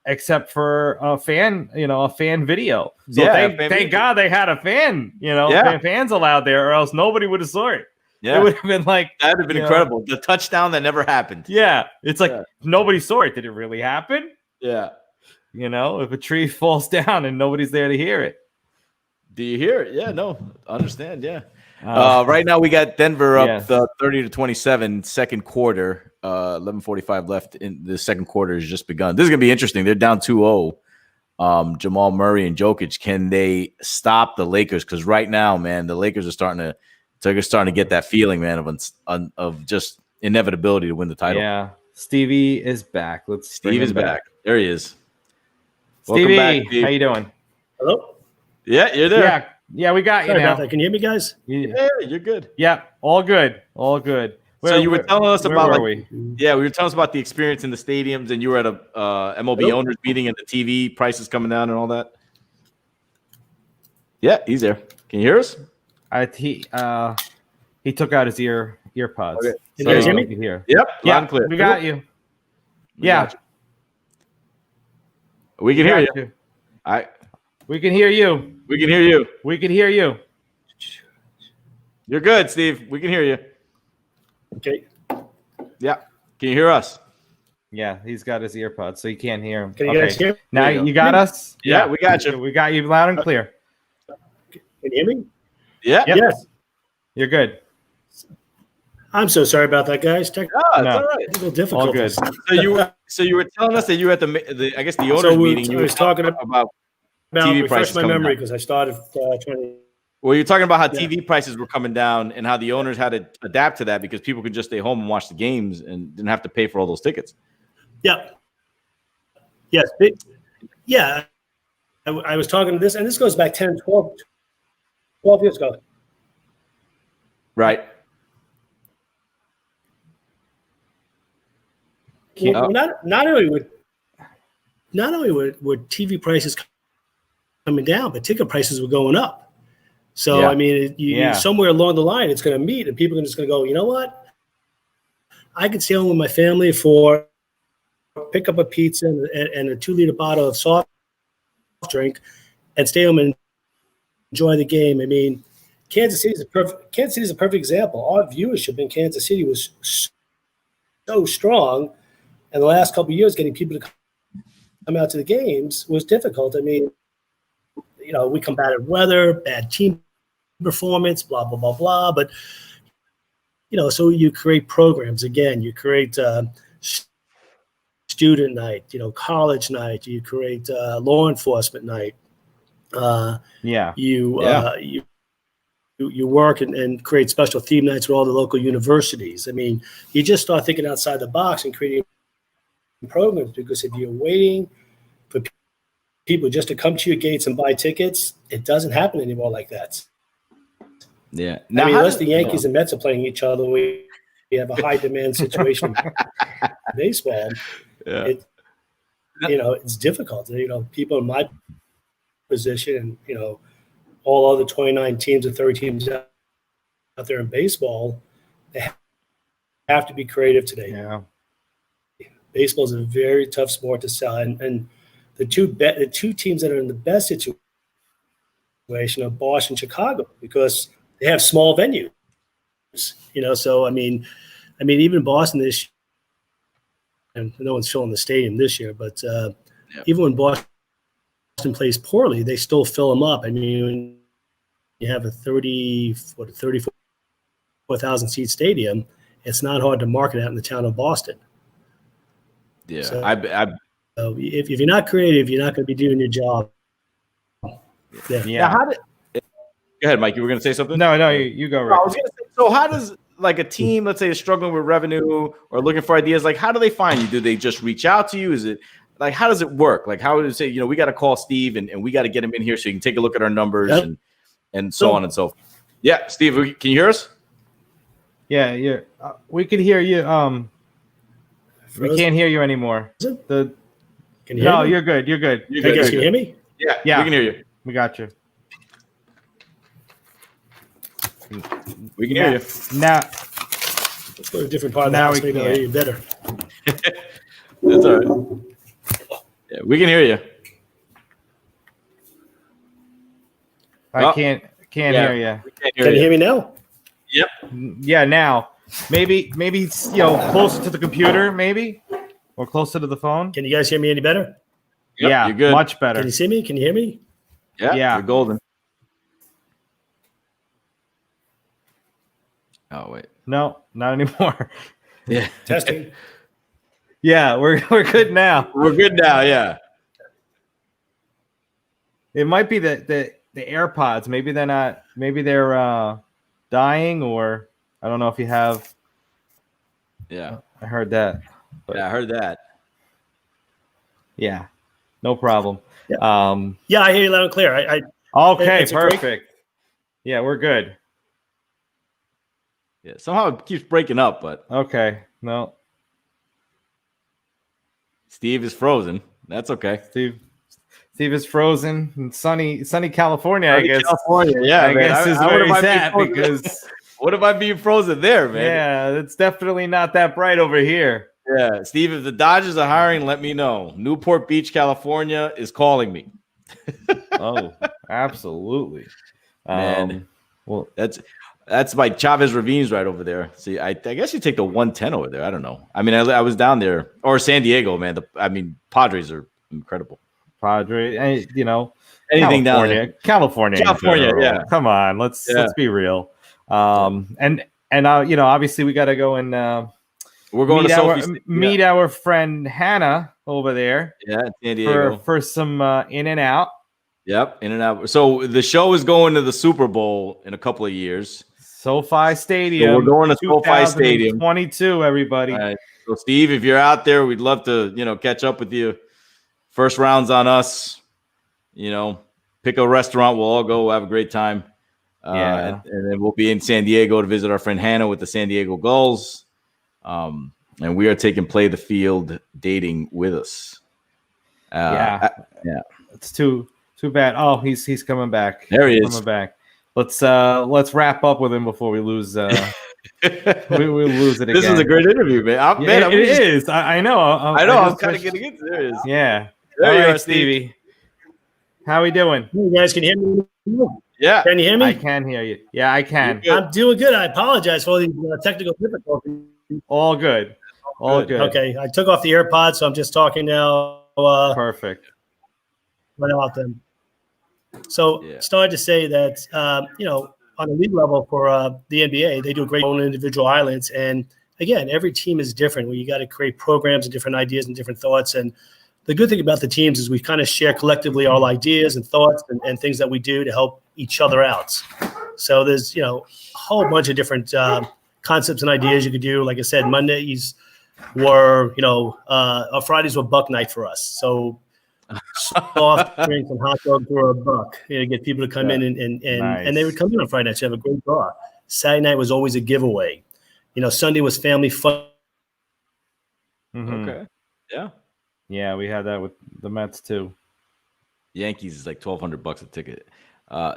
Speaker 1: except for a fan video. So thank God they had a fan, fans allowed there, or else nobody would have saw it. Yeah. It would have been like
Speaker 2: that would have been incredible. The touchdown that never happened.
Speaker 1: Yeah. It's like nobody saw it. Did it really happen?
Speaker 2: Yeah.
Speaker 1: If a tree falls down and nobody's there to hear it.
Speaker 2: Do you hear it? Yeah, no. Understand, yeah. Right now we got Denver up 30-27, second quarter. 11:45 left in the second quarter has just begun. This is going to be interesting. They're down 2-0. Jamal Murray and Jokic, can they stop the Lakers? Because right now, man, the Lakers are starting to So you're starting to get that feeling, man, of just inevitability to win the title.
Speaker 1: Yeah. Stevie is back.
Speaker 2: Steve is back. There he is.
Speaker 1: Stevie,
Speaker 2: Welcome back, Steve.
Speaker 1: how you doing?
Speaker 3: Hello?
Speaker 2: Yeah, you're there.
Speaker 1: Yeah, we got you
Speaker 3: Sorry
Speaker 1: now.
Speaker 3: about that. Can you hear me, guys?
Speaker 2: Yeah, you're good.
Speaker 1: Yeah, all good. All good.
Speaker 2: So you were telling us about
Speaker 1: we
Speaker 2: were telling us about the experience in the stadiums, and you were at a MLB owners meeting, and the TV prices coming down and all that. Yeah, he's there. Can you hear us?
Speaker 1: He took out his earpods.
Speaker 3: Okay. Can you guys hear me?
Speaker 1: Hear.
Speaker 2: Yep,
Speaker 1: yeah,
Speaker 2: loud and clear.
Speaker 1: We got you.
Speaker 2: We can hear you.
Speaker 1: We can hear you.
Speaker 2: We can hear you.
Speaker 1: We can hear you.
Speaker 2: You're good, Steve. We can hear you.
Speaker 3: Okay.
Speaker 2: Yeah. Can you hear us?
Speaker 1: Yeah, he's got his earpods, so you can't hear him.
Speaker 3: Can you guys hear?
Speaker 1: Now you got us?
Speaker 2: Yeah, we got you.
Speaker 1: We got you loud and clear.
Speaker 3: Can you hear me?
Speaker 2: Yeah.
Speaker 1: Yep.
Speaker 3: Yes.
Speaker 1: You're good.
Speaker 3: I'm so sorry about that, guys.
Speaker 2: It's all right.
Speaker 3: Technical difficulties.
Speaker 1: All
Speaker 2: good. So you were telling us that you were at the I guess the owners meeting.
Speaker 3: I was talking about
Speaker 2: TV
Speaker 3: refresh
Speaker 2: prices
Speaker 3: my
Speaker 2: coming
Speaker 3: memory
Speaker 2: down.
Speaker 3: because I started trying to.
Speaker 2: Well, you're talking about how TV prices were coming down and how the owners had to adapt to that because people could just stay home and watch the games and didn't have to pay for all those tickets.
Speaker 3: Yeah. Yes. Yeah. I was talking to this, and this goes back 10, 12 years ago.
Speaker 2: Right.
Speaker 3: Well, not only would TV prices coming down, but ticket prices were going up. So
Speaker 2: Yeah.
Speaker 3: I mean, somewhere along the line, it's going to meet, and people are just going to go, you know what? I could stay home with my family for pick up a pizza and a 2-liter bottle of soft drink, and stay home and enjoy the game. I mean, Kansas City is a perfect example. Our viewership in Kansas City was so strong. And the last couple of years, getting people to come out to the games was difficult. I mean, we combated weather, bad team performance, blah, blah, blah, blah. But, so you create programs. Again, you create student night, college night. You create law enforcement night. You work and create special theme nights with all the local universities. I mean, you just start thinking outside the box and creating programs, because if you're waiting for people just to come to your gates and buy tickets, it doesn't happen anymore like that.
Speaker 2: Yeah.
Speaker 3: Now, unless the Yankees and Mets are playing each other, we have a high demand situation in baseball.
Speaker 2: Yeah.
Speaker 3: It's difficult. People in my position and, all other 29 teams or 30 teams out there in baseball, they have to be creative today.
Speaker 1: Yeah.
Speaker 3: Baseball is a very tough sport to sell, and the two teams that are in the best situation are Boston and Chicago, because they have small venues. So I mean, even Boston this year, and no one's filling the stadium this year, but even when Boston plays poorly, they still fill them up. I mean, you have a 34,000 seat stadium. It's not hard to market out in the town of Boston.
Speaker 2: Yeah,
Speaker 3: So,
Speaker 2: so
Speaker 3: if you're not creative, you're not going to be doing your job.
Speaker 1: Yeah.
Speaker 2: Now, go ahead, Mike. You were going to say something?
Speaker 1: No, you go. Right.
Speaker 2: I was going to say, so how does like a team, let's say, is struggling with revenue or looking for ideas, like how do they find you? Do they just reach out to you? Is it like, how does it work? Like, how would it say, we got to call Steve and we got to get him in here so you can take a look at our numbers and so on and so forth. Yeah, Steve, can you hear us?
Speaker 1: Yeah, we can hear you. We can't hear you anymore.
Speaker 3: Can you hear me?
Speaker 1: You're good. You're good.
Speaker 3: Can you hear me?
Speaker 2: Yeah, we can hear you.
Speaker 1: We got you.
Speaker 2: We can hear you.
Speaker 1: Now,
Speaker 3: Let's go to a different part of the house. Maybe I'll hear you better.
Speaker 2: That's all right. Yeah, we can hear you.
Speaker 1: I can't hear you.
Speaker 3: Can you hear me now?
Speaker 2: Yep.
Speaker 1: Yeah, now. Maybe closer to the computer, maybe, or closer to the phone.
Speaker 3: Can you guys hear me any better?
Speaker 2: Yep,
Speaker 1: Yeah,
Speaker 2: you're good.
Speaker 1: much better.
Speaker 3: Can you see me? Can you hear me?
Speaker 2: Yeah, you're golden. Oh wait,
Speaker 1: No, not anymore.
Speaker 2: yeah,
Speaker 3: Testing.
Speaker 1: Yeah, we're good now.
Speaker 2: we're good now. Yeah,
Speaker 1: It might be the AirPods. Maybe they're not. Maybe they're dying, or I don't know if you have.
Speaker 2: Yeah,
Speaker 1: I heard that. But
Speaker 2: I heard that.
Speaker 1: Yeah, no problem.
Speaker 3: Yeah, I hear you loud and clear.
Speaker 1: Okay,
Speaker 3: it's
Speaker 1: perfect. Yeah, we're good.
Speaker 2: Yeah, somehow it keeps breaking up, but
Speaker 1: okay, no.
Speaker 2: Steve is frozen. That's okay.
Speaker 1: Steve is frozen in sunny California,
Speaker 2: Sunny
Speaker 1: I guess.
Speaker 2: California, yeah,
Speaker 1: I guess is where he's at because
Speaker 2: what if I being frozen there, man?
Speaker 1: Yeah, it's definitely not that bright over here.
Speaker 2: Yeah, Steve, if the Dodgers are hiring, let me know. Newport Beach, California is calling me.
Speaker 1: Oh, absolutely.
Speaker 2: Man, well, that's like Chavez Ravines right over there. See, I guess you take the 110 over there. I don't know. I mean, I was down there, or San Diego, man. Padres are incredible.
Speaker 1: Anything
Speaker 2: California.
Speaker 1: Down there. California,
Speaker 2: yeah.
Speaker 1: Come on, let's be real. And obviously we got to go and
Speaker 2: we're going to
Speaker 1: meet our friend Hannah over there.
Speaker 2: Yeah, in San Diego
Speaker 1: for some In and Out.
Speaker 2: Yep, In and Out. So the show is going to the Super Bowl in a couple of years.
Speaker 1: SoFi Stadium.
Speaker 2: So we're going to SoFi Stadium.
Speaker 1: 22, everybody.
Speaker 2: All right. So Steve, if you're out there, we'd love to, catch up with you. First round's on us. Pick a restaurant. We'll all go. We'll have a great time. And then we'll be in San Diego to visit our friend Hannah with the San Diego Gulls. And we are taking Play the Field dating with us.
Speaker 1: It's too bad. Oh, he's coming back.
Speaker 2: There he is.
Speaker 1: Coming back. Let's wrap up with him before we lose. We lose it again.
Speaker 2: This is a great interview, man.
Speaker 1: It is. I know.
Speaker 2: I'm kind of getting into this.
Speaker 1: Yeah.
Speaker 2: There you are,
Speaker 1: Stevie. How we doing?
Speaker 3: You guys can hear me?
Speaker 2: Yeah.
Speaker 3: Can you hear me?
Speaker 1: I can hear you. Yeah, I can.
Speaker 3: I'm doing good. I apologize for all these technical difficulties.
Speaker 1: All good. All good.
Speaker 3: Okay. I took off the AirPods, so I'm just talking now.
Speaker 1: Perfect.
Speaker 3: Right out them. So started to say that, on a league level for the NBA, they do a great own individual islands. And again, every team is different where you got to create programs and different ideas and different thoughts. And the good thing about the teams is we kind of share collectively our ideas and thoughts and things that we do to help each other out. So there's, a whole bunch of different concepts and ideas you could do. Like I said, Mondays were, Fridays were buck night for us. So soft drinks and hot dogs were $1. Get people to come in and
Speaker 1: nice.
Speaker 3: And they would come in on Friday nights to have a great bar. Saturday night was always a giveaway. Sunday was family fun.
Speaker 1: Mm-hmm.
Speaker 2: Okay. Yeah.
Speaker 1: Yeah, we had that with the Mets too.
Speaker 2: Yankees is like $1,200 a ticket.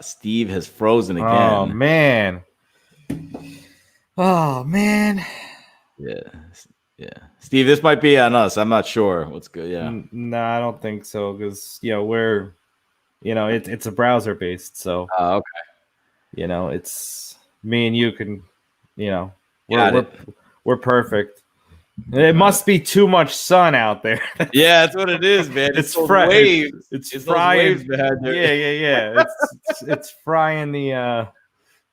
Speaker 2: Steve has frozen again.
Speaker 1: Oh man.
Speaker 2: Yeah. Steve, this might be on us. I'm not sure what's good. Yeah.
Speaker 1: No, I don't think so because we're, it's a browser based. So
Speaker 2: okay.
Speaker 1: It's me and you can, we're perfect. It must be too much sun out there.
Speaker 2: Yeah, that's what it is, man.
Speaker 1: It's
Speaker 2: waves.
Speaker 1: It's frying. Yeah. It's frying the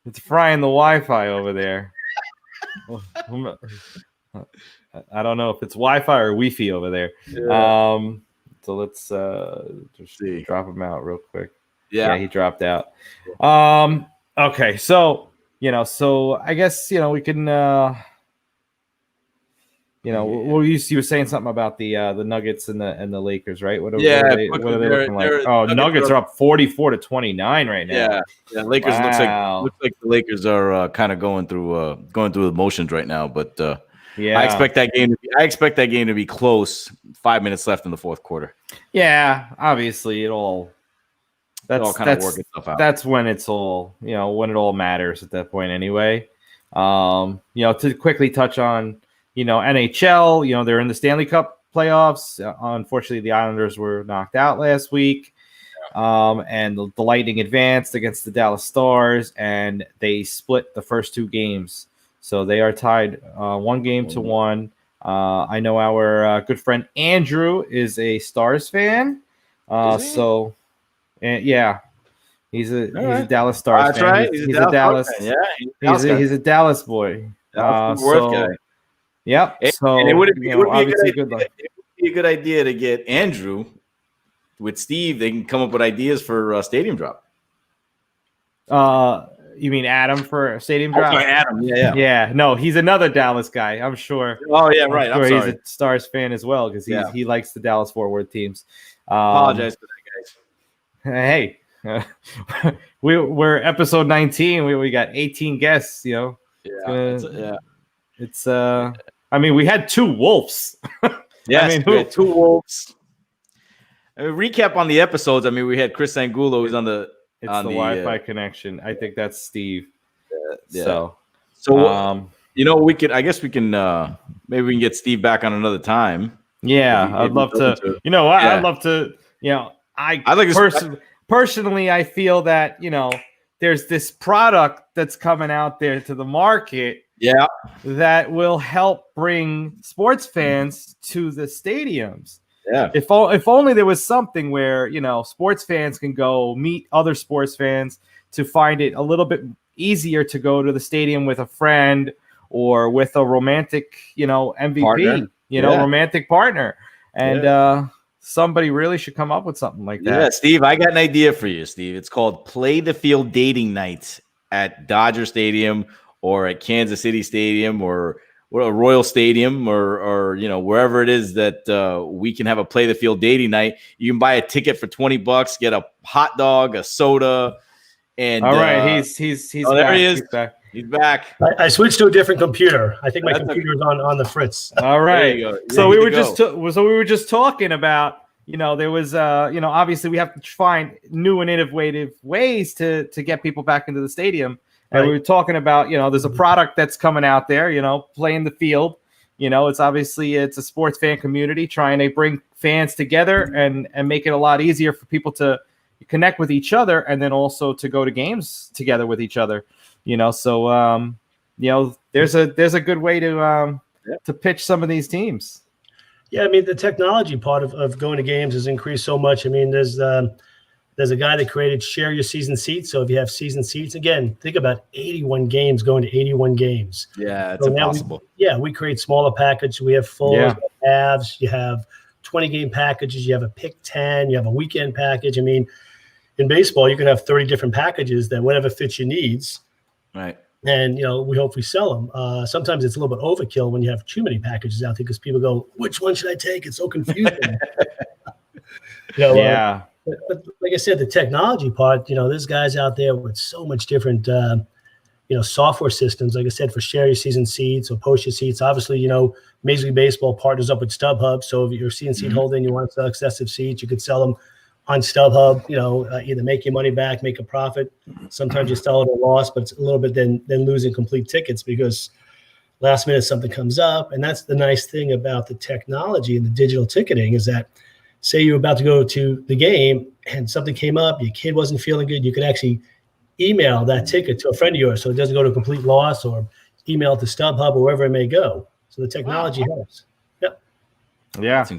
Speaker 1: Wi-Fi over there. I don't know if it's Wi-Fi or Wi-Fi over there.
Speaker 2: Yeah.
Speaker 1: So let's just drop him out real quick.
Speaker 2: Yeah,
Speaker 1: he dropped out. Okay, so so I guess we can. Well, you were saying something about the Nuggets and the Lakers, right? What are they looking like? Nuggets are up 44-29 right now.
Speaker 2: Yeah. Lakers looks like the Lakers are kind of going through the motions right now, but I expect that game to be close. 5 minutes left in the fourth quarter. Yeah,
Speaker 1: obviously that's kind of working stuff out. That's when it's all when it all matters at that point anyway. To quickly touch on. NHL, they're in the Stanley Cup playoffs. Unfortunately, the Islanders were knocked out last week. And the Lightning advanced against the Dallas Stars, and they split the first two games. So they are tied 1-1. I know our good friend Andrew is a Stars fan. So, he's a Dallas Stars
Speaker 2: fan.
Speaker 1: Right.
Speaker 2: He's a Dallas fan.
Speaker 1: Yeah, he's a Dallas boy.
Speaker 2: Guy.
Speaker 1: Yep.
Speaker 2: And it would be a good idea to get Andrew with Steve. They can come up with ideas for stadium drop.
Speaker 1: You mean Adam for Stadium
Speaker 2: Oh,
Speaker 1: Drop?
Speaker 2: sorry, Adam.
Speaker 1: Yeah. No, he's another Dallas guy. I'm sure.
Speaker 2: Oh yeah, right. I'm
Speaker 1: He's
Speaker 2: sorry.
Speaker 1: a Stars fan as well because he likes the Dallas Fort Worth teams.
Speaker 2: Apologize for that, guys.
Speaker 1: Hey, we're episode 19. We got 18 guests. You know. It's I mean, we had 2 Wolves.
Speaker 2: Yes,
Speaker 1: I mean,
Speaker 2: we had 2 Wolves. I mean, recap on the episodes. I mean, we had Chris Angulo, who's on the
Speaker 1: Wi-Fi connection. I think that's Steve.
Speaker 2: So you know, we could. I guess we can. Maybe we can get Steve back on another time.
Speaker 1: Yeah, I'd love to. You know, I'd love to. You know, I like personally, I feel that there's this product that's coming out there to the market.
Speaker 2: Yeah,
Speaker 1: that will help bring sports fans to the stadiums.
Speaker 2: Yeah.
Speaker 1: If only there was something where, sports fans can go meet other sports fans to find it a little bit easier to go to the stadium with a friend or with a romantic, MVP,
Speaker 2: partner.
Speaker 1: Romantic partner. And somebody really should come up with something like that.
Speaker 2: Yeah, Steve, I got an idea for you, Steve. It's called Play the Field Dating Nights at Dodger Stadium or at Kansas City Stadium or a Royal Stadium or wherever it is that we can have a Play the Field dating night. You can buy a ticket for $20, get a hot dog, a soda, and
Speaker 1: all right, he's
Speaker 2: there
Speaker 1: back.
Speaker 2: he is. He's back.
Speaker 3: I switched to a different computer. I think my computer is on the fritz.
Speaker 1: All right.
Speaker 2: Yeah,
Speaker 1: so we were just talking about, there was obviously we have to find new and innovative ways to get people back into the stadium. And we were talking about, there's a product that's coming out there, playing the field. It's a sports fan community trying to bring fans together and make it a lot easier for people to connect with each other and then also to go to games together with each other. So there's a good way to pitch some of these teams.
Speaker 3: Yeah, I mean, the technology part of going to games has increased so much. I mean, there's a guy that created Share Your Season Seats. So if you have season seats, again, think about 81 games going to 81 games.
Speaker 2: Yeah, it's impossible.
Speaker 3: We create smaller packages. We have fulls, halves. You have 20-game packages. You have a pick 10. You have a weekend package. I mean, in baseball, you can have 30 different packages that whatever fits your needs.
Speaker 2: Right.
Speaker 3: And, we hope we sell them. Sometimes it's a little bit overkill when you have too many packages out there because people go, which one should I take? It's so confusing. But like I said, the technology part, there's guys out there with so much different, software systems. Like I said, for Share Your Season Seats or Post Your Seats. Obviously, Major League Baseball partners up with StubHub. So if you're a season seat holder and you want to sell excessive seats, you could sell them on StubHub. Either make your money back, make a profit. Sometimes you sell it at a loss, but it's a little bit than losing complete tickets because last minute something comes up. And that's the nice thing about the technology and the digital ticketing is that say you're about to go to the game and something came up, your kid wasn't feeling good, you could actually email that ticket to a friend of yours so it doesn't go to a complete loss or email it to StubHub or wherever it may go. So the technology helps. Yep.
Speaker 1: Yeah.
Speaker 2: It's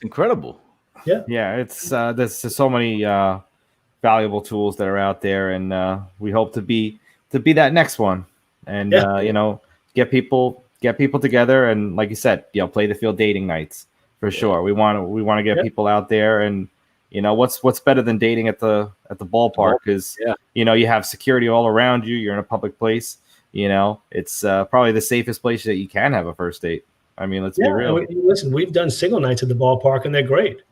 Speaker 2: incredible.
Speaker 3: Yeah.
Speaker 1: Yeah. It's there's just so many valuable tools that are out there and we hope to be that next one and get people together and like you said, play the field dating nights. For sure. We want to get people out there and what's better than dating at the ballpark because you have security all around you, you're in a public place, it's probably the safest place that you can have a first date. I mean, let's be real.
Speaker 3: Listen, we've done single nights at the ballpark and they're great.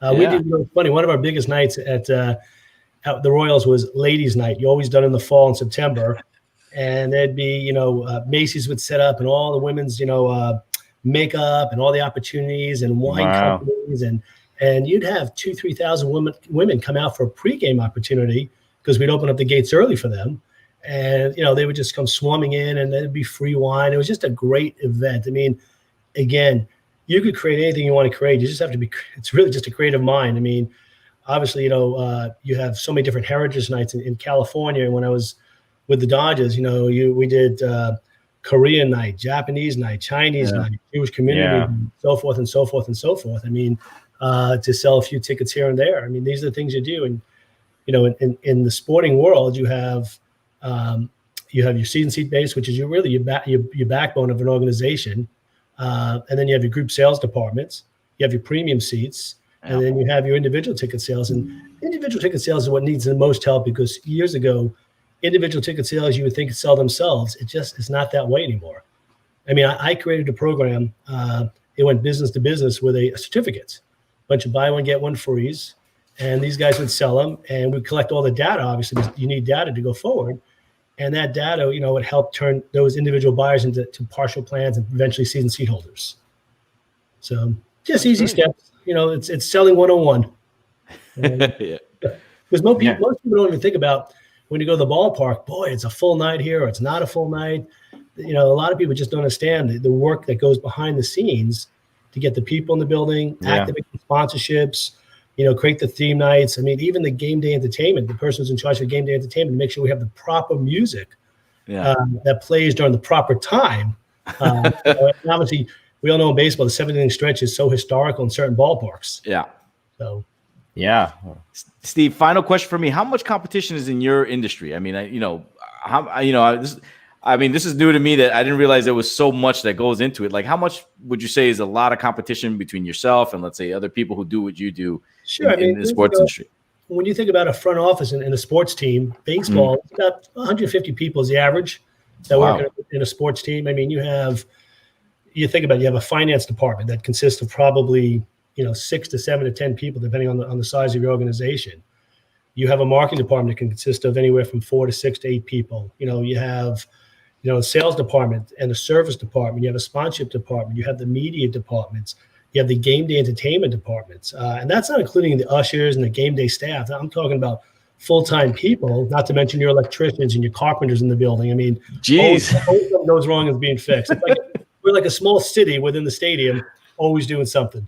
Speaker 3: We did funny. One of our biggest nights at the Royals was ladies night. You always done in the fall and September and there'd be, Macy's would set up and all the women's, makeup and all the opportunities and wine companies and you'd have 2,000-3,000 women come out for a pregame opportunity because we'd open up the gates early for them and they would just come swarming in and there'd be free wine. It was just a great event. I mean, again, you could create anything you want to create. You just have to it's really just a creative mind. I mean, obviously, you have so many different heritage nights in California. When I was with the Dodgers, we did Korean night, Japanese night, Chinese night, Jewish community, so forth and so forth and so forth. I mean, to sell a few tickets here and there. I mean, these are the things you do. And, in the sporting world, you have your season seat base, which is your backbone of an organization. And then you have your group sales departments. You have your premium seats. And then you have your individual ticket sales. And individual ticket sales is what needs the most help because years ago, individual ticket sales you would think sell themselves. It's not that way anymore. I mean, I created a program. It went business to business with a certificate, a bunch of buy one, get one frees. And these guys would sell them, and we'd collect all the data. Obviously, you need data to go forward. And that data, would help turn those individual buyers into partial plans and eventually season seat holders. So just That's easy great. Steps. It's selling 101.
Speaker 2: Yeah.
Speaker 3: Because most people don't even think about when you go to the ballpark, boy, it's a full night here or it's not a full night. A lot of people just don't understand the work that goes behind the scenes to get the people in the building, activate sponsorships, create the theme nights. I mean, even the game day entertainment, the person who's in charge of game day entertainment to make sure we have the proper music that plays during the proper time. Obviously, we all know in baseball, the 7th-inning stretch is so historical in certain ballparks.
Speaker 2: Yeah.
Speaker 3: So.
Speaker 1: Yeah.
Speaker 2: Steve, final question for me. How much competition is in your industry? I mean, this is new to me that I didn't realize there was so much that goes into it. Like, how much would you say is a lot of competition between yourself and, let's say, other people who do what you do in the sports industry?
Speaker 3: When you think about a front office in a sports team, baseball, it's about 150 people is the average that work in a sports team. I mean, you have a finance department that consists of probably 6 to 7 to 10 people, depending on the size of your organization. You have a marketing department that can consist of anywhere from 4 to 6 to 8 people. You have, a sales department and a service department. You have a sponsorship department. You have the media departments. You have the game day entertainment departments. And that's not including the ushers and the game day staff. I'm talking about full-time people, not to mention your electricians and your carpenters in the building. I mean,
Speaker 2: geez,
Speaker 3: always something goes wrong is being fixed. We're like a small city within the stadium, always doing something.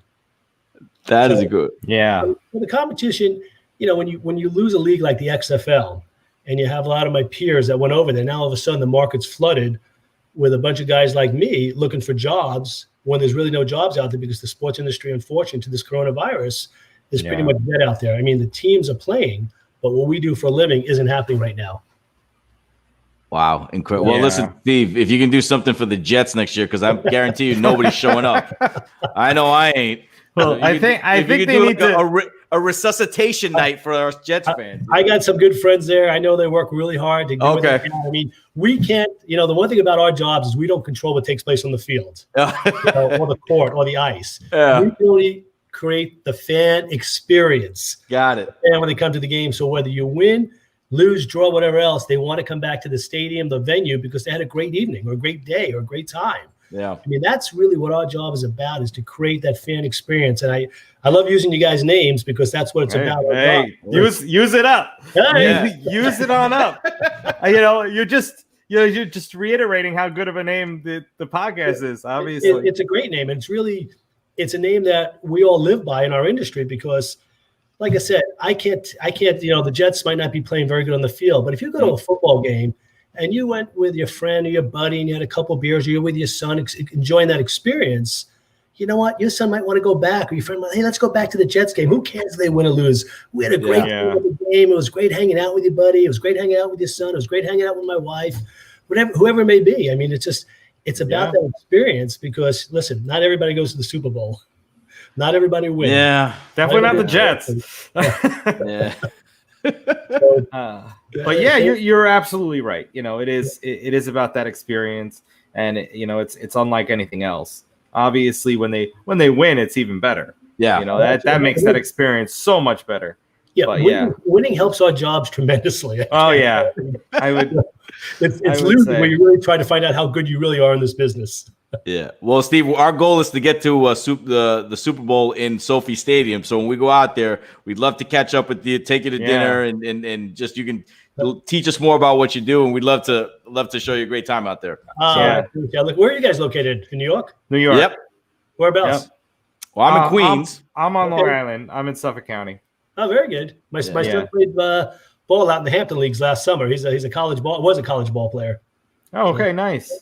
Speaker 2: That is a good. Yeah.
Speaker 3: The competition, when you lose a league like the XFL, and you have a lot of my peers that went over there, now all of a sudden the market's flooded with a bunch of guys like me looking for jobs when there's really no jobs out there because the sports industry, unfortunately, to this coronavirus, is pretty much dead out there. I mean, the teams are playing, but what we do for a living isn't happening right now.
Speaker 2: Wow, incredible. Well, listen, Steve, if you can do something for the Jets next year, because I guarantee you nobody's showing up. I know I ain't.
Speaker 1: Well, I think they need
Speaker 2: a resuscitation night for our Jets fans.
Speaker 3: I got some good friends there. I know they work really hard to do it. I mean, we can't. The one thing about our jobs is we don't control what takes place on the field, or the court, or the ice. Yeah. We really create the fan experience.
Speaker 2: Got it.
Speaker 3: And when they come to the game, so whether you win, lose, draw, whatever else, they want to come back to the stadium, the venue, because they had a great evening or a great day or a great time.
Speaker 2: Yeah.
Speaker 3: I mean, that's really what our job is about, is to create that fan experience. And I love using you guys' names because that's what it's about.
Speaker 1: Hey, use it up. Use it on up. You're just reiterating how good of a name the podcast is, obviously.
Speaker 3: It's a great name. And it's a name that we all live by in our industry because, like I said, I can't, the Jets might not be playing very good on the field, but if you go to a football game and you went with your friend or your buddy and you had a couple of beers, or you're with your son enjoying that experience, you know what? Your son might want to go back, or your friend might, hey, let's go back to the Jets game. Who cares if they win or lose? We had a great game. It was great hanging out with your buddy. It was great hanging out with your son. It was great hanging out with my wife, whoever it may be. I mean, it's about that experience because, listen, not everybody goes to the Super Bowl. Not everybody wins.
Speaker 1: Yeah, definitely not the Jets.
Speaker 2: Yeah.
Speaker 1: But yeah, you're absolutely right. It is about that experience, and it's unlike anything else. Obviously, when they win, it's even better.
Speaker 2: Yeah,
Speaker 1: that makes that experience so much better.
Speaker 3: Yeah, but winning helps our jobs tremendously.
Speaker 1: Oh yeah, I would.
Speaker 3: It's losing when you really try to find out how good you really are in this business.
Speaker 2: Yeah. Well, Steve, our goal is to get to the Super Bowl in Sophie Stadium. So when we go out there, we'd love to catch up with you, take you to dinner, and just you can teach us more about what you do, and we'd love to show you a great time out there.
Speaker 3: Look, where are you guys located? In New York?
Speaker 1: New York.
Speaker 2: Yep.
Speaker 3: Whereabouts?
Speaker 1: Yep.
Speaker 2: Well, I'm in Queens.
Speaker 1: I'm on Long Island. I'm in Suffolk County.
Speaker 3: Oh, very good. My son played ball out in the Hampton Leagues last summer. He's a college ball player.
Speaker 1: Oh, okay, nice.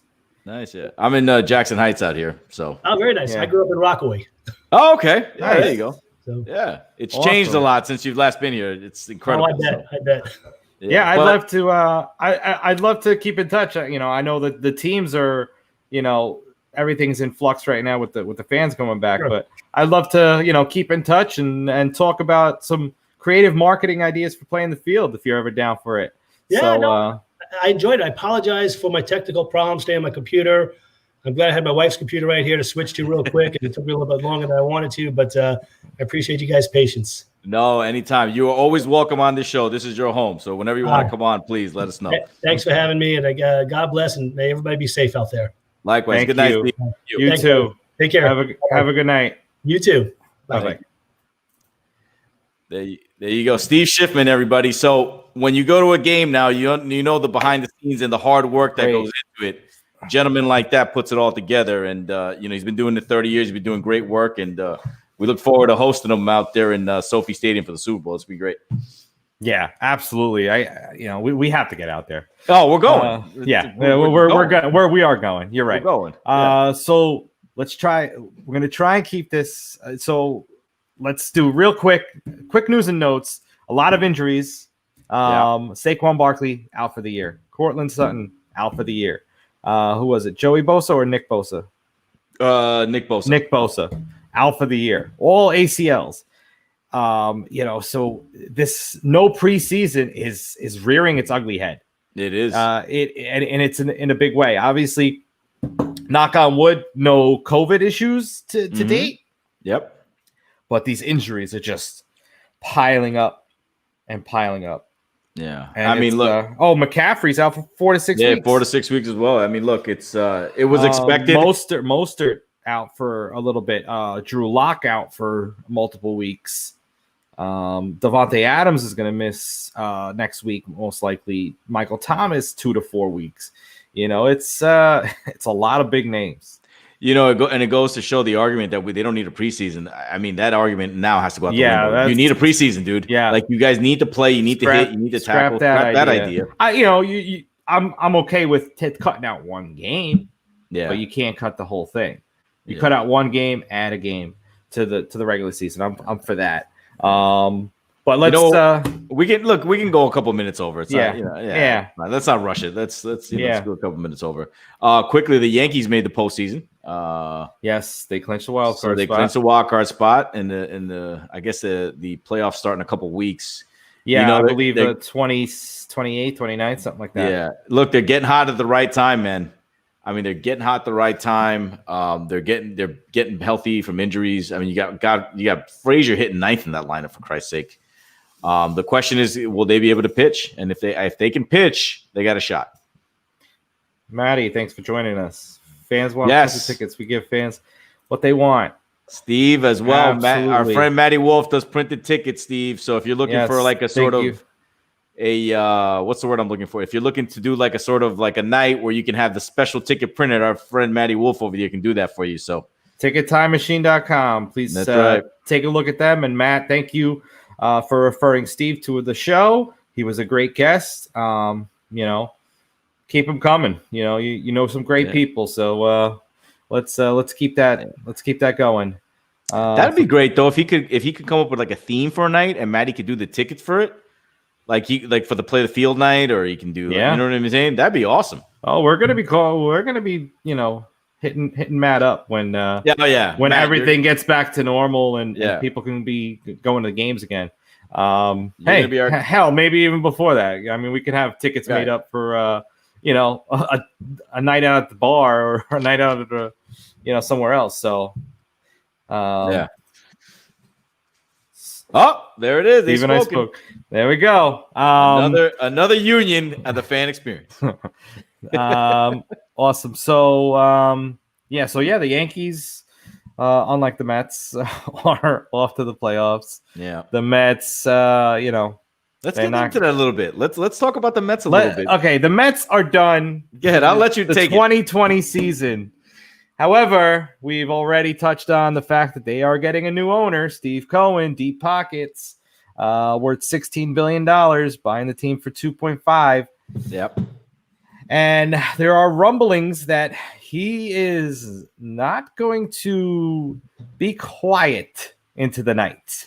Speaker 2: Nice, yeah. I'm in Jackson Heights out here, so.
Speaker 3: Oh, very nice. Yeah. I grew up in Rockaway.
Speaker 2: Oh, okay. Yeah,
Speaker 1: nice.
Speaker 2: There you go. So, yeah, it's changed a lot since you've last been here. It's incredible.
Speaker 3: Oh, I bet.
Speaker 1: Yeah, I'd love to. I'd love to keep in touch. I know that the teams are, everything's in flux right now with the fans coming back. Sure. But I'd love to, keep in touch and talk about some creative marketing ideas for playing the field if you're ever down for it.
Speaker 3: Yeah,
Speaker 1: So,
Speaker 3: no, I enjoyed it. I apologize for my technical problems today on my computer. I'm glad I had my wife's computer right here to switch to real quick, and it took me a little bit longer than I wanted to, but I appreciate you guys' patience.
Speaker 2: No, anytime. You are always welcome on this show. This is your home. So whenever you want to come on, please let us know.
Speaker 3: Thanks for having me, and God bless, and may everybody be safe out there.
Speaker 2: Likewise.
Speaker 1: Thank
Speaker 2: Good night,
Speaker 1: you.
Speaker 2: Steve.
Speaker 1: You
Speaker 3: Thanks,
Speaker 1: too.
Speaker 3: guys. Take care.
Speaker 1: Have a good night.
Speaker 3: You too.
Speaker 1: Bye-bye.
Speaker 2: There you go. Steve Shiffman, everybody. So when you go to a game now, you know the behind the scenes and the hard work that goes into it. A gentleman like that puts it all together. And, he's been doing it 30 years. He's been doing great work. And we look forward to hosting him out there in Sophie Stadium for the Super Bowl. It's going to be great.
Speaker 1: Yeah, absolutely. We have to get out there.
Speaker 2: Oh, we're going.
Speaker 1: We're going. We are going. You're right.
Speaker 2: We're going.
Speaker 1: So let's try. We're going to try and keep this. So let's do real quick news and notes. A lot of injuries. Saquon Barkley out for the year. Cortland Sutton out for the year. Who was it? Joey Bosa or Nick Bosa?
Speaker 2: Nick Bosa.
Speaker 1: Nick Bosa out for the year. All ACLs. So this no preseason is rearing its ugly head.
Speaker 2: It is.
Speaker 1: And it's in a big way. Obviously, knock on wood, no COVID issues to date.
Speaker 2: Yep.
Speaker 1: But these injuries are just piling up and piling up.
Speaker 2: Yeah.
Speaker 1: And look. McCaffrey's out for 4 to 6 weeks.
Speaker 2: Yeah, 4 to 6 weeks as well. I mean, look, it was expected.
Speaker 1: Mostert out for a little bit. Drew Lock out for multiple weeks. Devontae Adams is going to miss next week, most likely. Michael Thomas 2 to 4 weeks. It's a lot of big names.
Speaker 2: It goes to show the argument that they don't need a preseason. I mean, that argument now has to go out the window. You need a preseason, dude.
Speaker 1: Yeah,
Speaker 2: like you guys need to play. You need to hit. You need to tackle. Scrap that idea.
Speaker 1: I'm okay with cutting out one game. Yeah, but you can't cut the whole thing. You cut out one game, add a game to the regular season. I'm for that. But let's
Speaker 2: we can go a couple minutes over. It's
Speaker 1: yeah.
Speaker 2: Let's not rush it. Let's go a couple minutes over. Quickly, the Yankees made the postseason.
Speaker 1: Yes, they clinched the wild card.
Speaker 2: They clinched the wild card spot, and the I guess the playoffs start in a couple weeks.
Speaker 1: Yeah, I believe the 28th, 29th, something like that.
Speaker 2: Yeah, look, they're getting hot at the right time, man. I mean, they're getting hot at the right time. They're getting healthy from injuries. I mean, you got Frazier hitting ninth in that lineup, for Christ's sake. The question is, will they be able to pitch? And if they can pitch, they got a shot.
Speaker 1: Maddie, thanks for joining us. Fans want tickets. We give fans what they want.
Speaker 2: Steve as well. Our friend Matty Wolf does printed tickets, Steve. So if you're looking for like a sort of what's the word I'm looking for? If you're looking to do like a sort of like a night where you can have the special ticket printed, our friend Matty Wolf over here can do that for you. So
Speaker 1: TicketTimeMachine.com. Please take a look at them. And Matt, thank you for referring Steve to the show. He was a great guest. Keep him coming. You know some great people. So let's keep that going.
Speaker 2: That'd be great though if he could come up with like a theme for a night and Matty could do the tickets for it. Like for the play the field night, or he can do, you know what I'm saying? That'd be awesome.
Speaker 1: Oh, we're gonna be hitting Matt up when when Matt, everything gets back to normal and people can be going to the games again. Hell, maybe even before that. I mean, we can have tickets made up for a night out at the bar or a night out at the somewhere else. So
Speaker 2: Oh, there it is.
Speaker 1: Even I spoke. There we go.
Speaker 2: Another union at the fan experience.
Speaker 1: Awesome. So the Yankees, unlike the Mets, are off to the playoffs.
Speaker 2: Yeah.
Speaker 1: The Mets,
Speaker 2: let's get into that a little bit. Let's talk about the Mets a little bit.
Speaker 1: Okay, the Mets are done.
Speaker 2: Go ahead. I'll let you take
Speaker 1: 2020 season. However, we've already touched on the fact that they are getting a new owner, Steve Cohen, deep pockets, worth $16 billion, buying the team for $2.5.
Speaker 2: Yep.
Speaker 1: And there are rumblings that he is not going to be quiet into the night.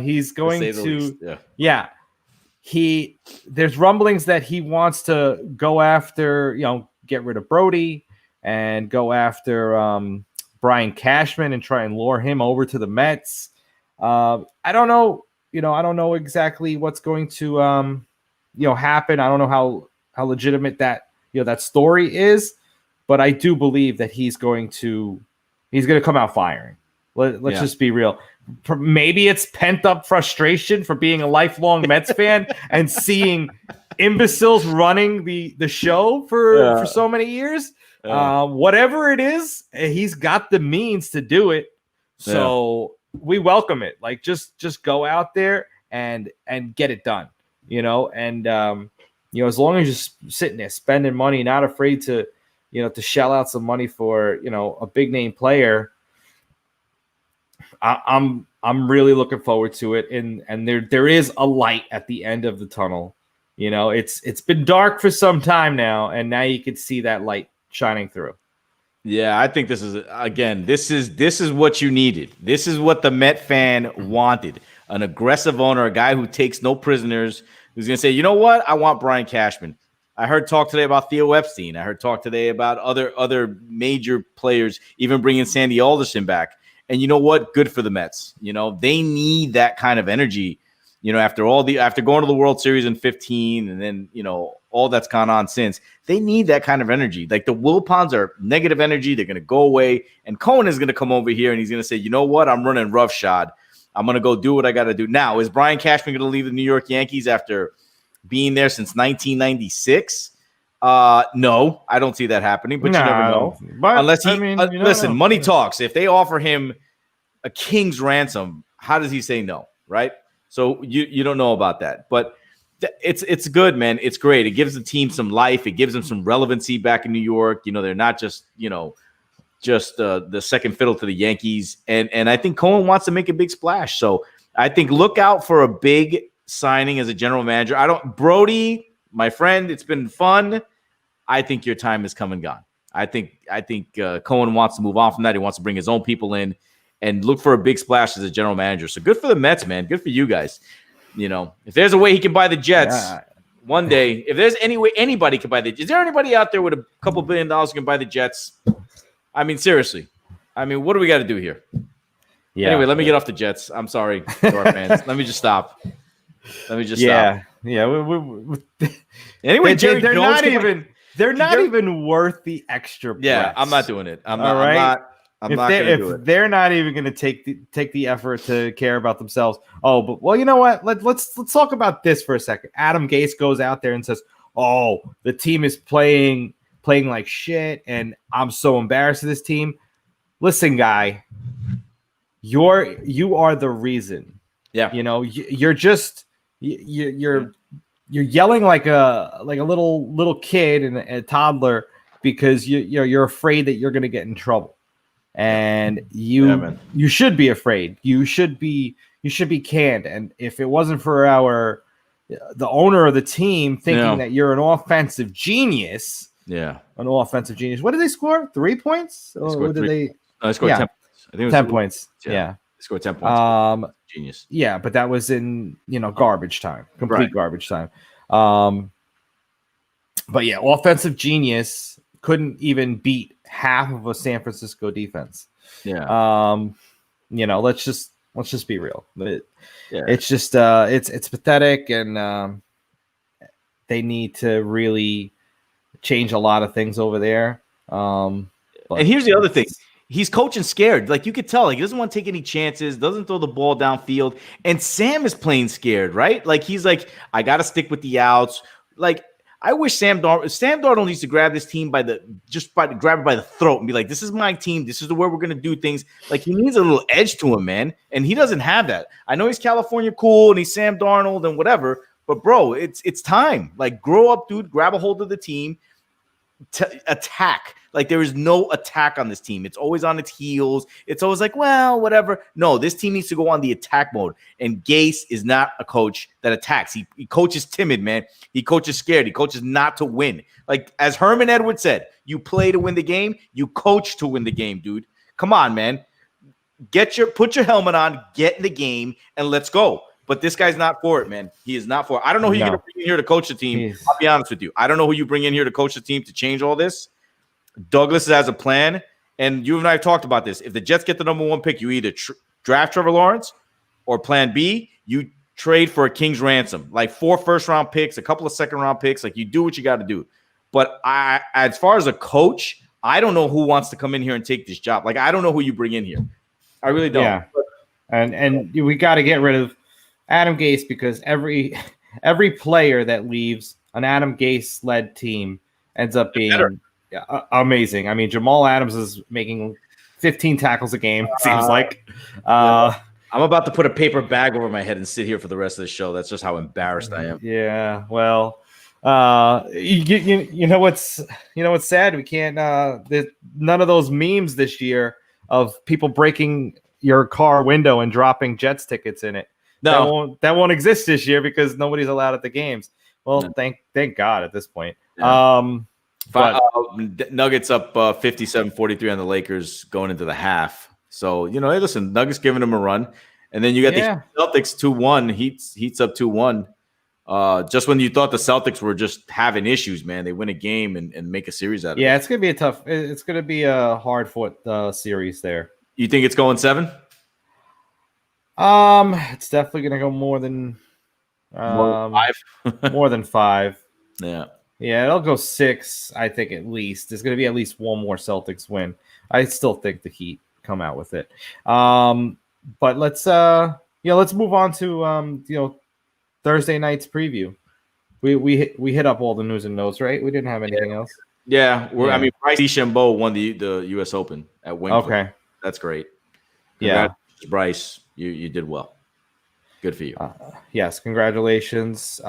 Speaker 1: He's going to, there's rumblings that he wants to go after, get rid of Brody and go after Brian Cashman and try and lure him over to the Mets. I don't know. I don't know exactly what's going to happen. I don't know how legitimate that that story is, but I do believe that he's going to come out firing. Let's just be real. Maybe it's pent up frustration for being a lifelong Mets fan and seeing imbeciles running the show for so many years. Whatever it is, he's got the means to do it. So we welcome it. Like just go out there and get it done. And as long as you're sitting there spending money, not afraid to to shell out some money for a big name player. I'm really looking forward to it, and there is a light at the end of the tunnel. It's been dark for some time now, and now you can see that light shining through.
Speaker 2: Yeah, I think this is what you needed. This is what the Met fan wanted: an aggressive owner, a guy who takes no prisoners, who's going to say, you know what, I want Brian Cashman. I heard talk today about Theo Epstein. I heard talk today about other major players, even bringing Sandy Alderson back. And you know what? Good for the Mets. They need that kind of energy. After going to the World Series in 2015, and then all that's gone on since, they need that kind of energy. Like the Wilpons are negative energy; they're going to go away. And Cohen is going to come over here and he's going to say, you know what? I'm running roughshod. I'm going to go do what I got to do. Now, is Brian Cashman going to leave the New York Yankees after being there since 1996? No, I don't see that happening, but you never know. But, unless listen, money talks. If they offer him a king's ransom, how does he say no, right? So you don't know about that. But it's good, man. It's great. It gives the team some life. It gives them some relevancy back in New York. They're not just, the second fiddle to the Yankees. And I think Cohen wants to make a big splash. So I think look out for a big signing as a general manager. Brody, my friend, it's been fun. I think your time has come and gone. I think Cohen wants to move on from that. He wants to bring his own people in and look for a big splash as a general manager. So good for the Mets, man. Good for you guys. If there's a way he can buy the Jets one day, if there's any way anybody can buy is there anybody out there with a couple $1 billion who can buy the Jets? I mean, seriously. I mean, what do we got to do here? Yeah. Anyway, let me get off the Jets. I'm sorry to our fans. Let me just stop.
Speaker 1: Yeah.
Speaker 2: Anyway,
Speaker 1: they're not even worth the extra breaths.
Speaker 2: Yeah, I'm not doing it. I'm not going to do it.
Speaker 1: They're not even going to take the effort to care about themselves. Oh, but well, you know what? Let's talk about this for a second. Adam Gase goes out there and says, "Oh, the team is playing like shit, and I'm so embarrassed of this team." Listen, guy, you are the reason.
Speaker 2: Yeah,
Speaker 1: you're yelling like a little kid and a toddler because you're afraid that you're going to get in trouble. And you should be afraid. You should be canned. And if it wasn't for the owner of the team thinking that you're an offensive genius, what did they score? 3 points?
Speaker 2: They scored 10 points. I think it was
Speaker 1: 10 points. Yeah.
Speaker 2: They scored 10 points. Genius.
Speaker 1: Yeah, but that was in garbage time, garbage time. But yeah, offensive genius couldn't even beat half of a San Francisco defense.
Speaker 2: Yeah.
Speaker 1: Let's just be real. It's just it's pathetic, and they need to really change a lot of things over there.
Speaker 2: And here's the other thing. He's coaching scared. Like you could tell, he doesn't want to take any chances, doesn't throw the ball downfield. And Sam is playing scared, right? Like he's like, I got to stick with the outs. Like I wish Sam Darnold needs to grab this team grab it by the throat and be like, this is my team. This is the way we're going to do things. Like he needs a little edge to him, man. And he doesn't have that. I know he's California cool and he's Sam Darnold and whatever, but bro, it's time. Like grow up, dude, grab a hold of the team, attack. Like there is no attack on this team. It's always on its heels. It's always like, well, whatever. No, this team needs to go on the attack mode. And Gase is not a coach that attacks. He coaches timid, man. He coaches scared. He coaches not to win. Like as Herman Edwards said, you play to win the game. You coach to win the game, dude. Come on, man. Put your helmet on, get in the game, and let's go. But this guy's not for it, man. He is not for it. I don't know who you're going to bring in here to coach the team. I'll be honest with you. I don't know who you bring in here to coach the team to change all this. Douglas has a plan, and you and I have talked about this. If the Jets get the number 1 pick, you either draft Trevor Lawrence, or plan B, you trade for a king's ransom, like 4 first-round picks, a couple of second-round picks. Like, you do what you got to do. But as far as a coach, I don't know who wants to come in here and take this job. Like, I don't know who you bring in here. I really don't.
Speaker 1: Yeah. And we got to get rid of Adam Gase, because every player that leaves an Adam Gase-led team ends up being amazing. I mean, Jamal Adams is making 15 tackles a game, seems like.
Speaker 2: I'm about to put a paper bag over my head and sit here for the rest of the show. That's just how embarrassed I am.
Speaker 1: Yeah, well, you know what's sad? We can't. None of those memes this year of people breaking your car window and dropping Jets tickets in it.
Speaker 2: No,
Speaker 1: that won't exist this year because nobody's allowed at the games. Well, thank God at this point.
Speaker 2: Yeah. Nuggets up 57-43 on the Lakers going into the half. So, hey, listen, Nuggets giving them a run. And then you got the Celtics 2-1, Heat's up 2-1. Just when you thought the Celtics were just having issues, man, they win a game and make a series out of it.
Speaker 1: Yeah, it's going to be a hard-fought series there.
Speaker 2: You think it's going 7?
Speaker 1: It's definitely going to go more than
Speaker 2: 5.
Speaker 1: More than 5.
Speaker 2: Yeah.
Speaker 1: Yeah, it'll go 6, I think, at least. There's going to be at least one more Celtics win. I still think the Heat come out with it. But let's move on to Thursday night's preview. We hit up all the news and notes, right? We didn't have anything else.
Speaker 2: Yeah, I mean, Bryce DeChambeau won the U.S. Open at Wimbledon.
Speaker 1: Okay,
Speaker 2: that's great.
Speaker 1: Yeah,
Speaker 2: Bryce, you did well. Good for you.
Speaker 1: Yes, congratulations.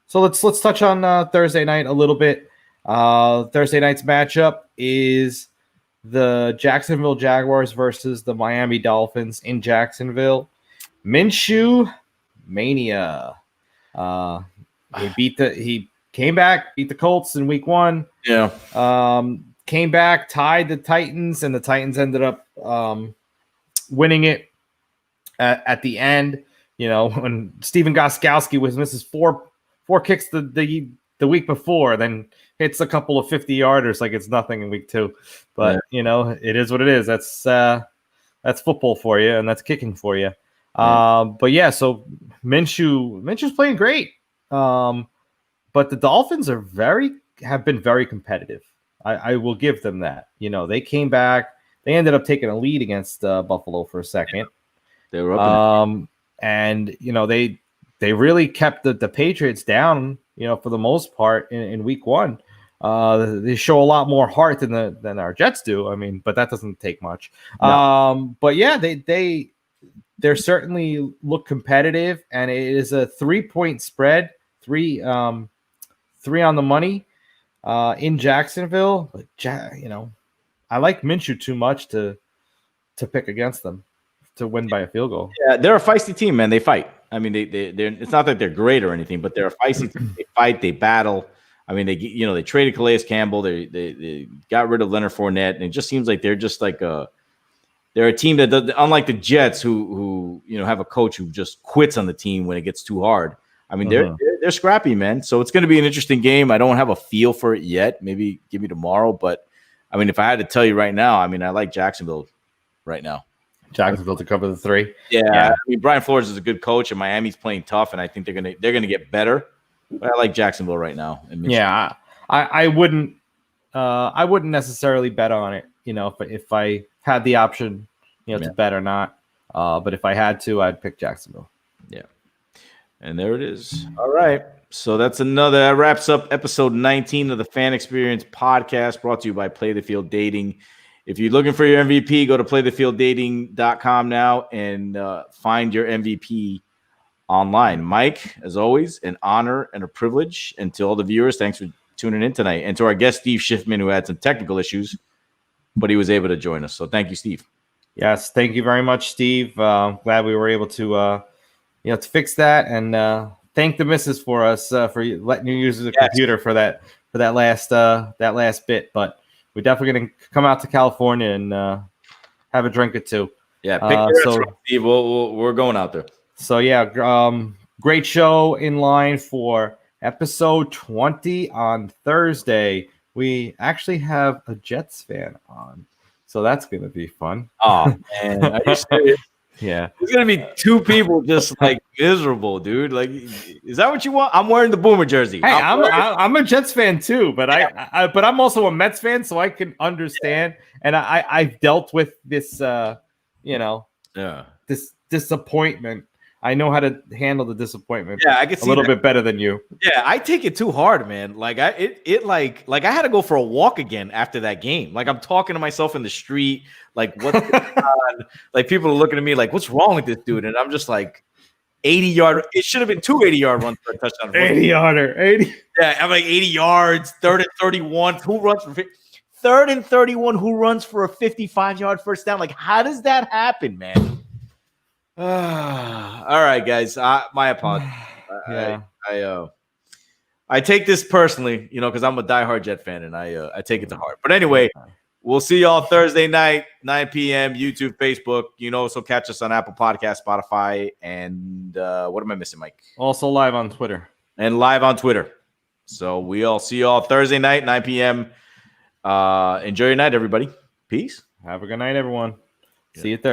Speaker 1: So let's touch on Thursday night a little bit. Thursday night's matchup is the Jacksonville Jaguars versus the Miami Dolphins in Jacksonville. Minshew mania. He came back, beat the Colts in week 1.
Speaker 2: Yeah.
Speaker 1: Came back, tied the Titans, and the Titans ended up winning it at the end. When Steven Gostkowski misses four kicks the week before, then hits a couple of 50-yarders like it's nothing in week 2. But it is what it is. That's football for you, and that's kicking for you. But yeah, so Minshew's playing great. But the Dolphins have been very competitive. I will give them that. They came back. They ended up taking a lead against Buffalo for a second.
Speaker 2: They were up.
Speaker 1: And they really kept the Patriots down. For the most part in week 1. They show a lot more heart than our Jets do. I mean, but that doesn't take much.
Speaker 2: No.
Speaker 1: But yeah, they're certainly look competitive, and it is a 3-point spread, 3 on the money in Jacksonville. But I like Minshew too much to pick against them to win by a field goal.
Speaker 2: Yeah, they're a feisty team, man. They fight. I mean, they're it's not that they're great or anything, but they're a feisty team. They fight, they battle. I mean, they traded Calais Campbell. They got rid of Leonard Fournette, and it just seems like they're just like they're a team that, unlike the Jets, who have a coach who just quits on the team when it gets too hard. I mean, they're scrappy, man. So it's going to be an interesting game. I don't have a feel for it yet. Maybe give me tomorrow. But I mean, if I had to tell you right now, I mean, I like Jacksonville right now.
Speaker 1: Jacksonville to cover the 3.
Speaker 2: Yeah. I mean, Brian Flores is a good coach, and Miami's playing tough, and I think they're gonna get better. But I like Jacksonville right now.
Speaker 1: Yeah, I wouldn't necessarily bet on it. If I had the option, to bet or not. But if I had to, I'd pick Jacksonville.
Speaker 2: Yeah. And there it is. All right. So that wraps up episode 19 of the Fan Experience podcast, brought to you by Play the Field Dating. If you're looking for your MVP, go to playthefielddating.com now and find your MVP online. Mike, as always, an honor and a privilege. And to all the viewers, thanks for tuning in tonight. And to our guest, Steve Shiffman, who had some technical issues, but he was able to join us. So thank you, Steve.
Speaker 1: Yes, thank you very much, Steve. Glad we were able to fix that, and thank the missus for us for letting you use the computer for that last bit. But we're definitely going to come out to California and have a drink or two.
Speaker 2: Yeah, pick Steve. We're going out there.
Speaker 1: So yeah, great show in line for episode 20 on Thursday. We actually have a Jets fan on, so that's going to be fun.
Speaker 2: Oh man, are you serious?
Speaker 1: Yeah.
Speaker 2: There's gonna be two people just like miserable, dude. Like, is that what you want? I'm wearing the Boomer jersey.
Speaker 1: Hey, I'm a Jets fan too, but but I'm also a Mets fan, so I can understand. And I've dealt with this, this disappointment. I know how to handle the disappointment.
Speaker 2: Yeah, I can see
Speaker 1: a little bit better than you.
Speaker 2: Yeah, I take it too hard, man. Like I had to go for a walk again after that game. Like I'm talking to myself in the street, like what's going on? Like people are looking at me like, what's wrong with this dude? And I'm just like 80-yard. It should have been 2 80-yard runs for a touchdown.
Speaker 1: 80-yarder, 80.
Speaker 2: Yeah, I'm like 80 yards, 3rd and 31. Who runs for 3rd and 31? Who runs for a 55-yard first down? Like, how does that happen, man? All right, guys. My apologies. I take this personally, because I'm a diehard Jet fan and I take it to heart. But anyway, we'll see y'all Thursday night, 9 p.m. YouTube, Facebook. So catch us on Apple Podcasts, Spotify, and what am I missing, Mike?
Speaker 1: Also live on Twitter.
Speaker 2: And live on Twitter. So we'll see y'all Thursday night, 9 p.m. Enjoy your night, everybody. Peace.
Speaker 1: Have a good night, everyone. See you Thursday.